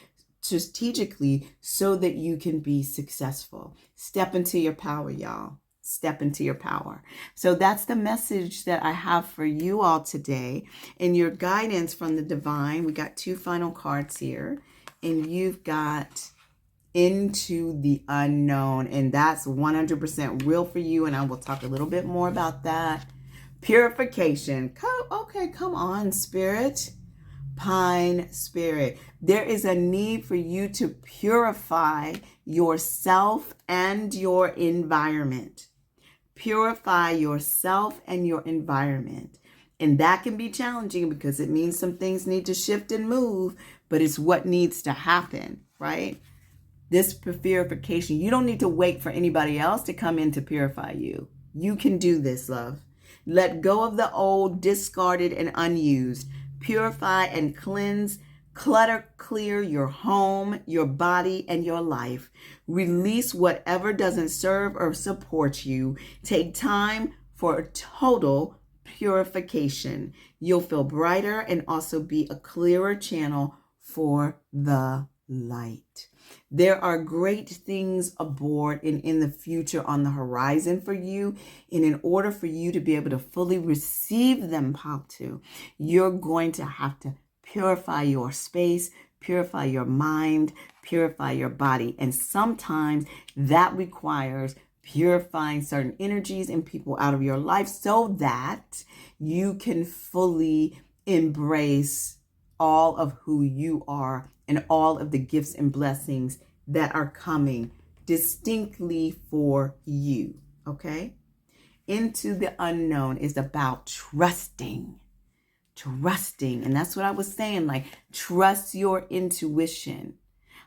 so that you can be successful? Step into your power, y'all. Step into your power. So that's the message that I have for you all today. And your guidance from the divine, we got 2 final cards here, and you've got into the unknown, and that's 100% real for you. And I will talk a little bit more about that. Purification. Come on, Spirit. Pine Spirit. There is a need for you to purify yourself and your environment. Purify yourself and your environment. And that can be challenging because it means some things need to shift and move, but it's what needs to happen, right? This purification, you don't need to wait for anybody else to come in to purify you. You can do this, love. Let go of the old, discarded, and unused. Purify and cleanse Clutter clear your home, your body, and your life. Release whatever doesn't serve or support you. Take time for total purification. You'll feel brighter and also be a clearer channel for the light. There are great things aboard and in the future on the horizon for you. And in order for you to be able to fully receive them, Patu, you're going to have to purify your space, purify your mind, purify your body. And sometimes that requires purifying certain energies and people out of your life so that you can fully embrace all of who you are and all of the gifts and blessings that are coming distinctly for you. Okay? Into the unknown is about trusting. And that's what I was saying, like, trust your intuition.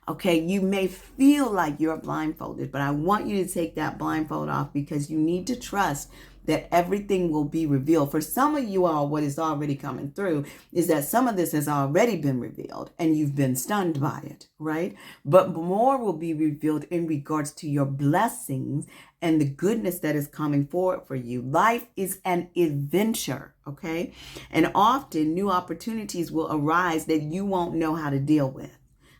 Okay, you may feel like you're blindfolded, but I want you to take that blindfold off, because you need to trust that everything will be revealed. For some of you all, what is already coming through is that some of this has already been revealed and you've been stunned by it, right? But more will be revealed in regards to your blessings and the goodness that is coming forward for you. Life is an adventure, okay? And often new opportunities will arise that you won't know how to deal with,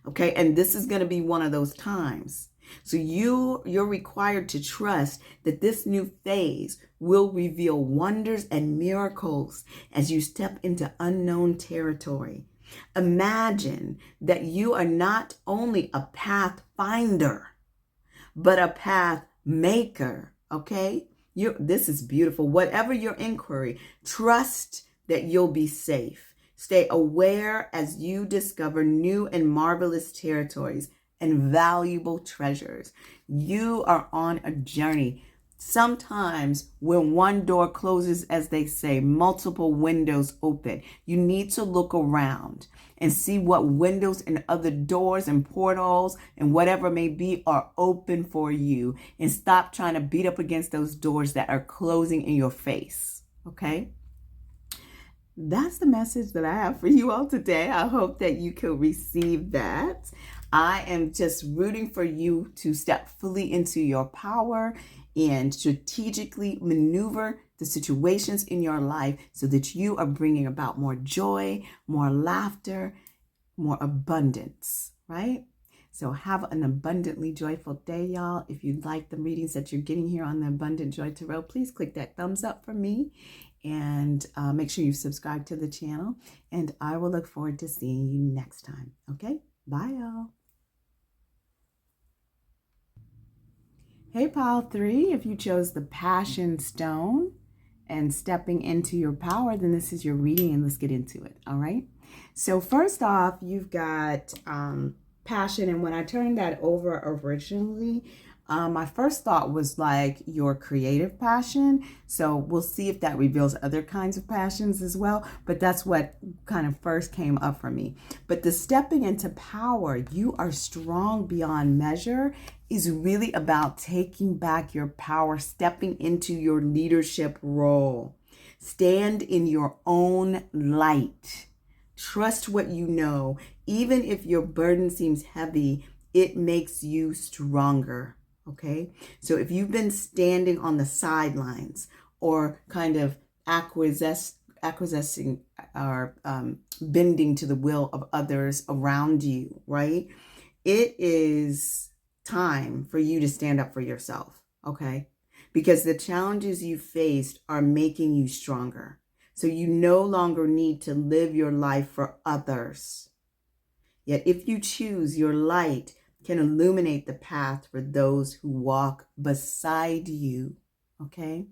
okay? And this is going to be one of those times. So you're required to trust that this new phase will reveal wonders and miracles as you step into unknown territory. Imagine that you are not only a pathfinder, but a path maker, okay? This is beautiful. Whatever your inquiry, trust that you'll be safe. Stay aware as you discover new and marvelous territories and valuable treasures. You are on a journey. Sometimes when one door closes, as they say, multiple windows open. You need to look around and see what windows and other doors and portals and whatever may be are open for you, and stop trying to beat up against those doors that are closing in your face. Okay? That's the message that I have for you all today. I hope that you can receive that. I am just rooting for you to step fully into your power and strategically maneuver the situations in your life so that you are bringing about more joy, more laughter, more abundance, right? So have an abundantly joyful day, y'all. If you like the readings that you're getting here on the Abundant Joy Tarot, please click that thumbs up for me, and make sure you subscribe to the channel. And I will look forward to seeing you next time. Okay? Bye, y'all. Hey, pile 3, if you chose the Passion Stone and stepping into your power, then this is your reading, and let's get into it. All right? So first off, you've got passion. And when I turned that over originally, my first thought was like your creative passion. So we'll see if that reveals other kinds of passions as well. But that's what kind of first came up for me. But the stepping into power, you are strong beyond measure, is really about taking back your power, stepping into your leadership role. Stand in your own light. Trust what you know. Even if your burden seems heavy, it makes you stronger. Okay? So if you've been standing on the sidelines or kind of acquiescing or bending to the will of others around you, right? It is time for you to stand up for yourself, okay? Because the challenges you faced are making you stronger. So you no longer need to live your life for others. Yet if you choose, your light can illuminate the path for those who walk beside you, okay?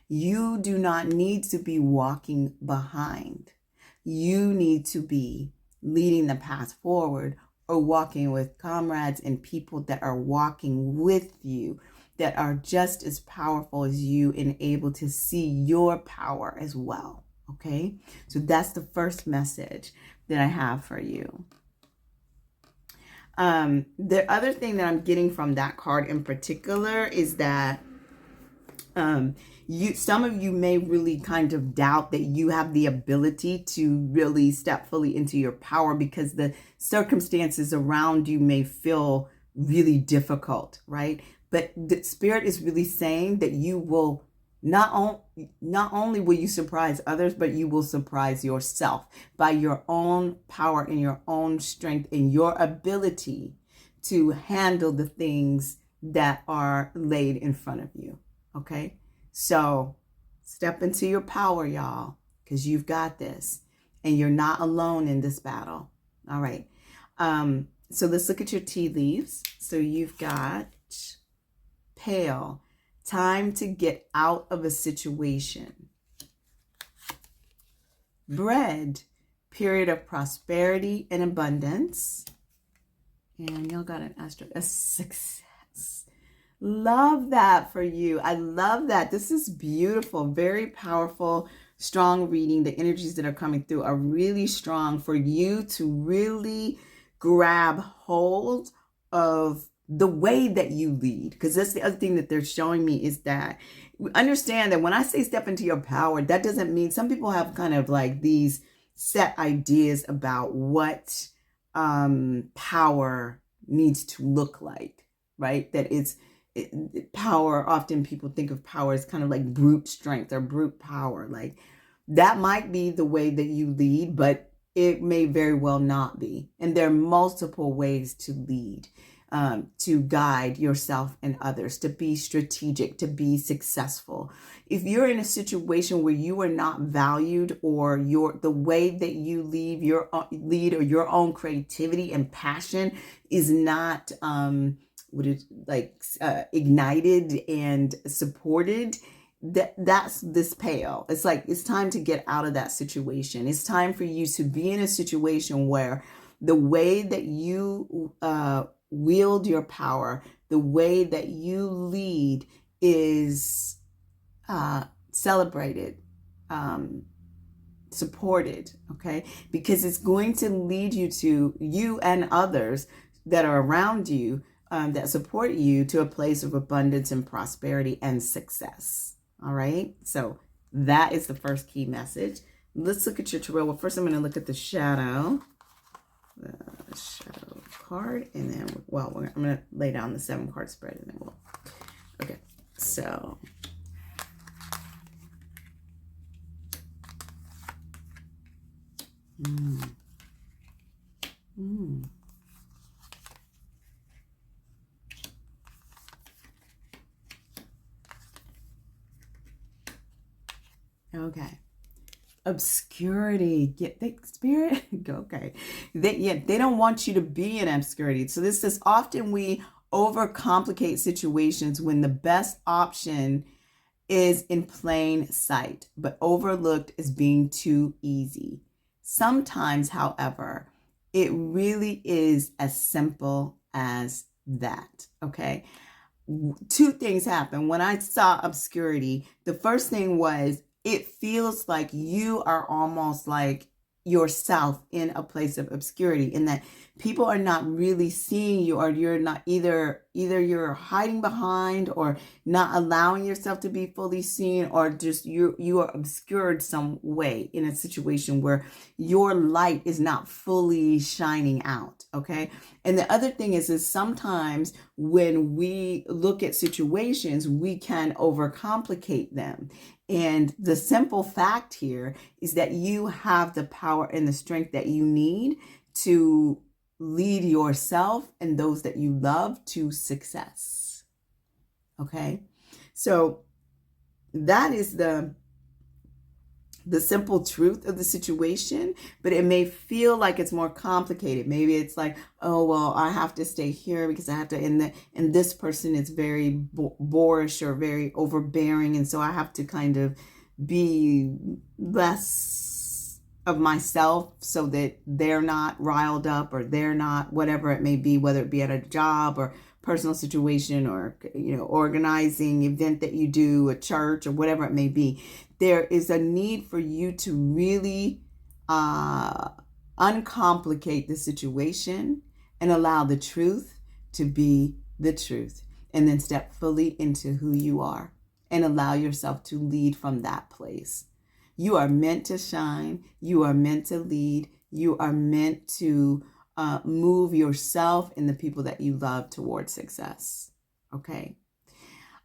You do not need to be walking behind. You need to be leading the path forward, or walking with comrades and people that are walking with you, that are just as powerful as you and able to see your power as well, okay? So that's the first message that I have for you. The other thing that I'm getting from that card in particular is that Some of you may really kind of doubt that you have the ability to really step fully into your power because the circumstances around you may feel really difficult, right? But the Spirit is really saying that you will not only will you surprise others, but you will surprise yourself by your own power and your own strength and your ability to handle the things that are laid in front of you. Okay? So step into your power, y'all, because you've got this and you're not alone in this battle. All right. So let's look at your tea leaves. So you've got pale, time to get out of a situation. Bread, period of prosperity and abundance. And y'all got a success. Love that for you. I love that. This is beautiful, very powerful, strong reading. The energies that are coming through are really strong for you to really grab hold of the way that you lead. Because that's the other thing that they're showing me is that understand that when I say step into your power, that doesn't mean, some people have kind of like these set ideas about what power needs to look like, right? That power, often people think of power as kind of like brute strength or brute power. Like that might be the way that you lead, but it may very well not be. And there are multiple ways to lead, to guide yourself and others, to be strategic, to be successful. If you're in a situation where you are not valued, or the way that you lead or your own creativity and passion is not ignited and supported, that's this pale. It's like, it's time to get out of that situation. It's time for you to be in a situation where the way that you wield your power, the way that you lead is celebrated, supported, okay? Because it's going to lead you and others that are around you, that support you, to a place of abundance and prosperity and success. All right. So that is the first key message. Let's look at your tarot. Well, first I'm going to look at the shadow card, and then, I'm going to lay down the 7-card spread, and then okay. So okay. Obscurity. Get the Spirit. Okay. They don't want you to be in obscurity. So this is often we overcomplicate situations when the best option is in plain sight, but overlooked as being too easy. Sometimes, however, it really is as simple as that. Okay. 2 things happen. When I saw obscurity, the first thing was, it feels like you are almost like yourself in a place of obscurity, in that people are not really seeing you, or you're not either you're hiding behind or not allowing yourself to be fully seen, or just you are obscured some way in a situation where your light is not fully shining out. Okay. And the other thing is sometimes when we look at situations, we can overcomplicate them. And the simple fact here is that you have the power and the strength that you need to lead yourself and those that you love to success. Okay. So that is the simple truth of the situation, but it may feel like it's more complicated. Maybe it's like, oh, well, I have to stay here because I have to, and this person is very boorish or very overbearing. And so I have to kind of be less of myself so that they're not riled up, or they're not, whatever it may be, whether it be at a job or personal situation, or, organizing event that you do, a church, or whatever it may be. There is a need for you to really uncomplicate the situation and allow the truth to be the truth, and then step fully into who you are. and allow yourself to lead from that place. You are meant to shine. You are meant to lead. You are meant to move yourself and the people that you love towards success. Okay.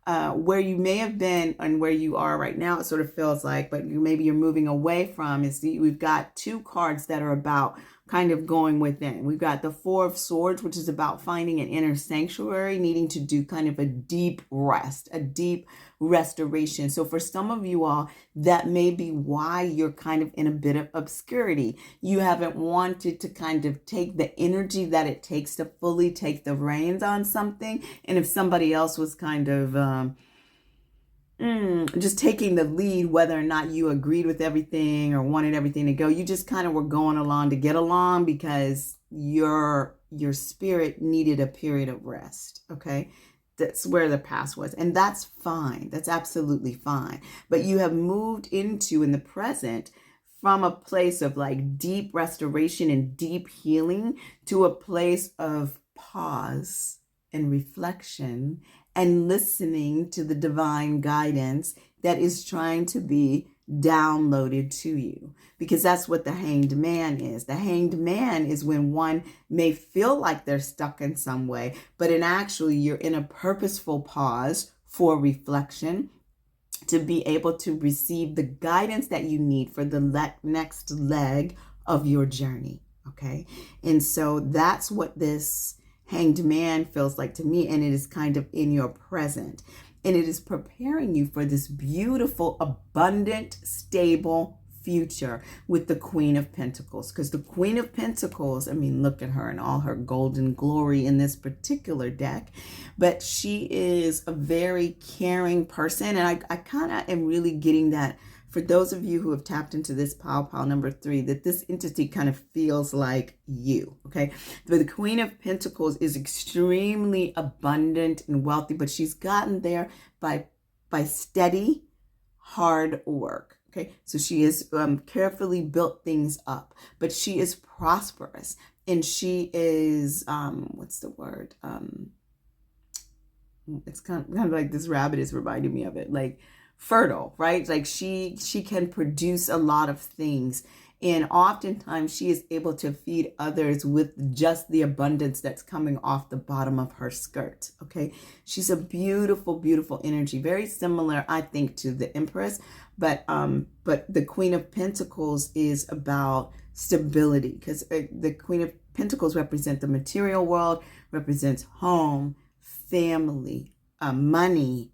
Where you may have been and where you are right now, it sort of feels like, but maybe you're moving away from, is we've got two cards that are about kind of going within. We've got the Four of Swords, which is about finding an inner sanctuary, needing to do kind of a deep rest, a deep restoration. So for some of you all, that may be why you're kind of in a bit of obscurity. You haven't wanted to kind of take the energy that it takes to fully take the reins on something. And if somebody else was kind of just taking the lead, whether or not you agreed with everything or wanted everything to go, you just kind of were going along to get along because your spirit needed a period of rest. Okay. That's where the past was. And that's fine. That's absolutely fine. But you have moved into, in the present, from a place of like deep restoration and deep healing to a place of pause and reflection and listening to the divine guidance that is trying to be downloaded to you, because that's what the Hanged Man is. The Hanged Man is when one may feel like they're stuck in some way, but in actually you're in a purposeful pause for reflection to be able to receive the guidance that you need for the next leg of your journey. Okay. And so that's what this Hanged Man feels like to me. And it is kind of in your present. And it is preparing you for this beautiful, abundant, stable future with the Queen of Pentacles. Because the Queen of Pentacles, I mean, look at her in all her golden glory in this particular deck. But she is a very caring person. And I kind of am really getting that for those of you who have tapped into this pile number 3, that this entity kind of feels like you, okay? But the Queen of Pentacles is extremely abundant and wealthy, but she's gotten there by steady, hard work, okay? So she has carefully built things up, but she is prosperous, and she is, what's the word? It's kind of like this rabbit is reminding me of it, like, fertile, right? Like she can produce a lot of things, and oftentimes she is able to feed others with just the abundance that's coming off the bottom of her skirt. Okay, she's a beautiful, beautiful energy, very similar, I think, to the Empress, but the Queen of Pentacles is about stability, because the Queen of Pentacles represents the material world, represents home, family, money,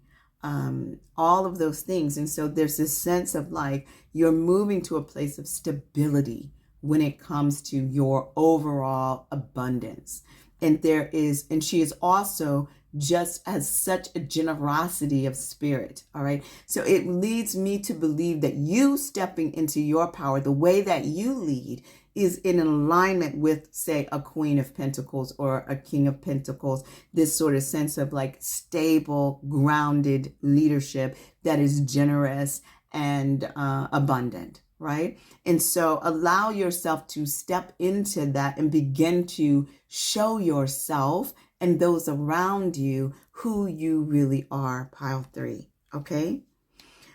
all of those things. And so there's this sense of like you're moving to a place of stability when it comes to your overall abundance. And she is also just has such a generosity of spirit. All right. So it leads me to believe that you stepping into your power, the way that you lead, is in alignment with, say, a Queen of Pentacles or a King of Pentacles, this sort of sense of like stable, grounded leadership that is generous and abundant, right? And so allow yourself to step into that and begin to show yourself and those around you who you really are, pile 3, okay?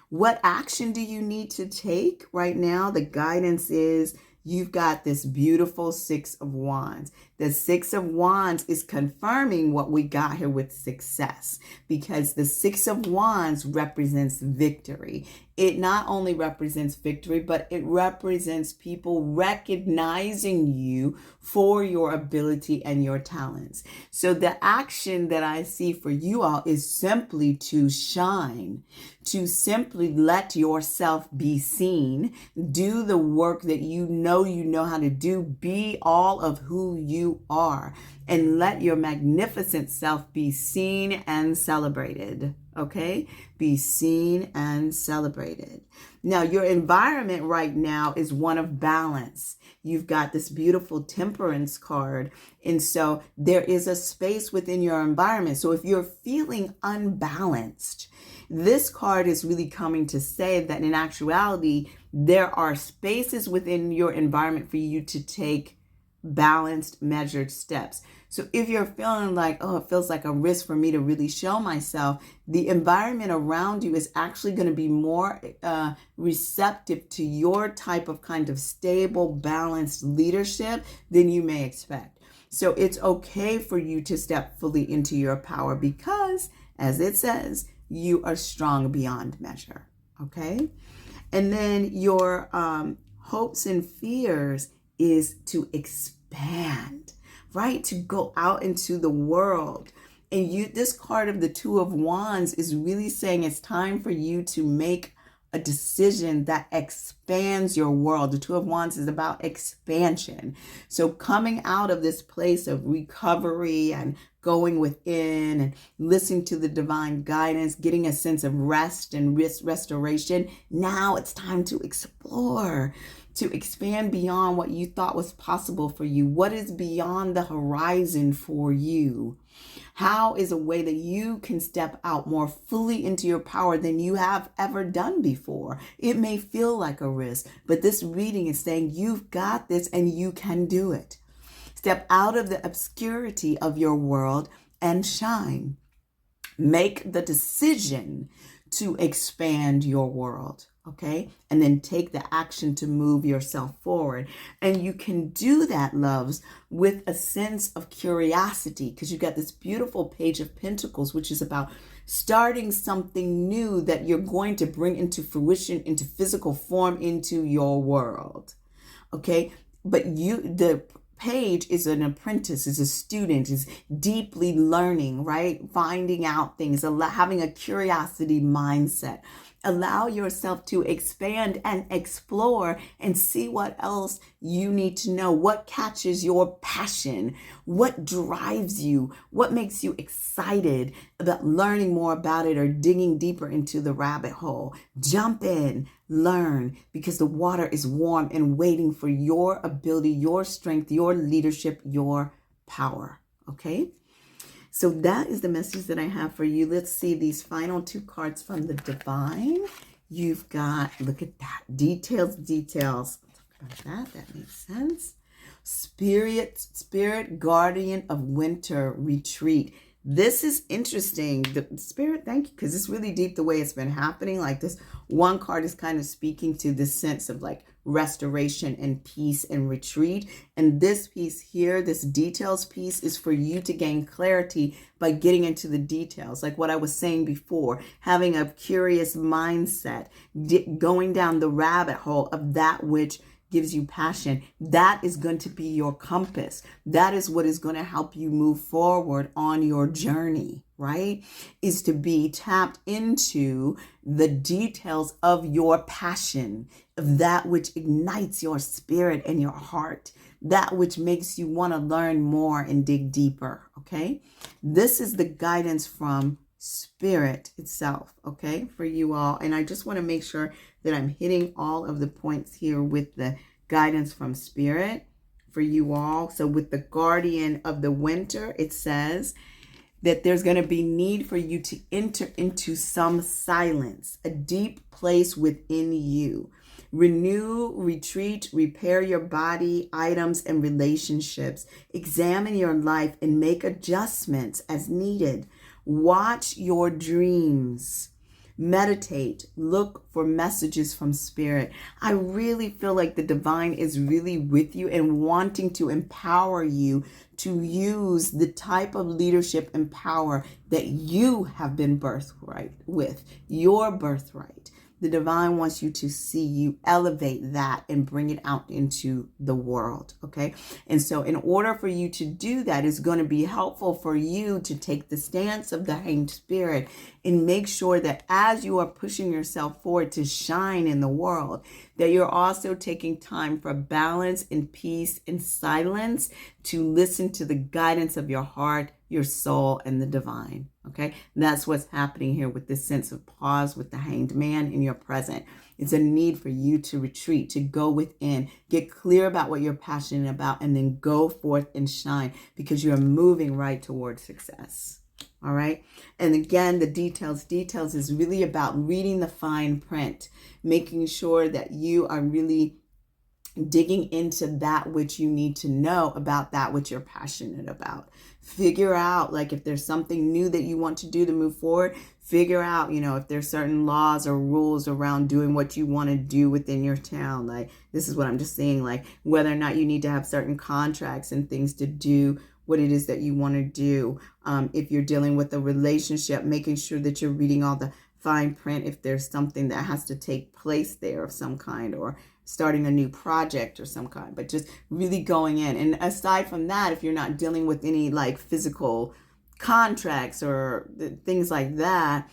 What action do you need to take right now? The guidance is you've got this beautiful 6 of Wands. The 6 of Wands is confirming what we got here with success, because the 6 of Wands represents victory. It not only represents victory, but it represents people recognizing you for your ability and your talents. So the action that I see for you all is simply to shine, to simply let yourself be seen, do the work that you know how to do, be all of who you are, and let your magnificent self be seen and celebrated. Okay? Be seen and celebrated. Now, your environment right now is one of balance. You've got this beautiful Temperance card. And so there is a space within your environment. So if you're feeling unbalanced, this card is really coming to say that in actuality, there are spaces within your environment for you to take balanced, measured steps. So if you're feeling like, oh, it feels like a risk for me to really show myself, the environment around you is actually going to be more receptive to your type of kind of stable, balanced leadership than you may expect. So it's okay for you to step fully into your power because, as it says, you are strong beyond measure. Okay? And then your hopes and fears is to expand, right? To go out into the world. And this card of the Two of Wands is really saying it's time for you to make a decision that expands your world. The Two of Wands is about expansion. So coming out of this place of recovery and going within and listening to the divine guidance, getting a sense of rest and restoration, now it's time to explore, to expand beyond what you thought was possible for you. What is beyond the horizon for you? How is a way that you can step out more fully into your power than you have ever done before? It may feel like a risk, but this reading is saying you've got this and you can do it. Step out of the obscurity of your world and shine. Make the decision to expand your world. Okay, and then take the action to move yourself forward. And you can do that, loves, with a sense of curiosity, because you've got this beautiful Page of Pentacles, which is about starting something new that you're going to bring into fruition, into physical form, into your world. Okay, but the Page is an apprentice, is a student, is deeply learning, right? Finding out things, having a curiosity mindset. Allow yourself to expand and explore and see what else you need to know. What catches your passion? What drives you? What makes you excited about learning more about it or digging deeper into the rabbit hole? Jump in, learn, because the water is warm and waiting for your ability, your strength, your leadership, your power. Okay? So that is the message that I have for you. Let's see these final two cards from the divine. You've got, look at that, details. Let's talk about that makes sense. Spirit guardian of winter retreat. This is interesting. The Spirit, thank you, because it's really deep the way it's been happening. Like this one card is kind of speaking to this sense of like restoration and peace and retreat. And this piece here, this details piece, is for you to gain clarity by getting into the details. Like what I was saying before, having a curious mindset, going down the rabbit hole of that which gives you passion. That is going to be your compass. That is what is going to help you move forward on your journey, right? Is to be tapped into the details of your passion, of that which ignites your spirit and your heart, that which makes you want to learn more and dig deeper, okay? This is the guidance from Spirit itself, okay, for you all. And I just want to make sure that I'm hitting all of the points here with the guidance from Spirit for you all. So with the guardian of the winter, it says that there's going to be need for you to enter into some silence, a deep place within you. Renew, retreat, repair your body, items, and relationships. Examine your life and make adjustments as needed. Watch your dreams. Meditate. Look for messages from Spirit. I really feel like the divine is really with you and wanting to empower you to use the type of leadership and power that you have been birthright with, your birthright. The divine wants you to see you elevate that and bring it out into the world, okay? And so in order for you to do that, it's going to be helpful for you to take the stance of the Hanged Spirit and make sure that as you are pushing yourself forward to shine in the world, that you're also taking time for balance and peace and silence to listen to the guidance of your heart, your soul, and the divine. Okay, that's what's happening here with this sense of pause with the Hanged Man in your present. It's a need for you to retreat, to go within, get clear about what you're passionate about, and then go forth and shine because you're moving right towards success. All right. And again, the details is really about reading the fine print, making sure that you are really digging into that which you need to know about that which you're passionate about. Figure out, like, if there's something new that you want to do to move forward, figure out, if there's certain laws or rules around doing what you want to do within your town. Like, this is what I'm just saying, like, whether or not you need to have certain contracts and things to do what it is that you want to do. If you're dealing with a relationship, making sure that you're reading all the fine print, if there's something that has to take place there of some kind, or starting a new project or some kind, but just really going in. And aside from that, if you're not dealing with any like physical contracts or things like that,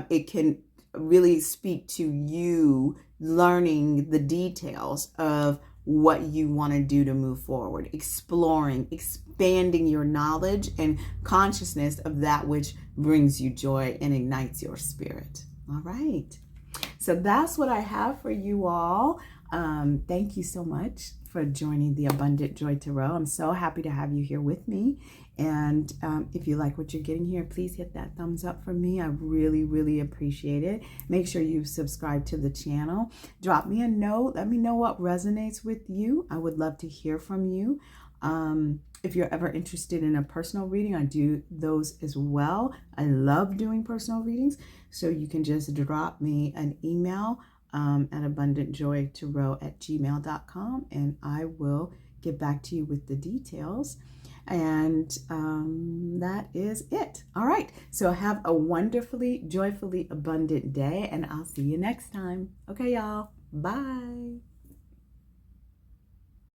it can really speak to you learning the details of what you want to do to move forward, exploring, expanding your knowledge and consciousness of that which brings you joy and ignites your spirit. All right. So that's what I have for you all. Thank you so much for joining the Abundant Joy Tarot. I'm so happy to have you here with me. And if you like what you're getting here, please hit that thumbs up for me. I really, really appreciate it. Make sure you subscribe to the channel. Drop me a note. Let me know what resonates with you. I would love to hear from you. If you're ever interested in a personal reading, I do those as well. I love doing personal readings. So you can just drop me an email at abundantjoytarot@gmail.com, and I will get back to you with the details. And that is it. All right. So have a wonderfully, joyfully abundant day, and I'll see you next time. Okay, y'all. Bye.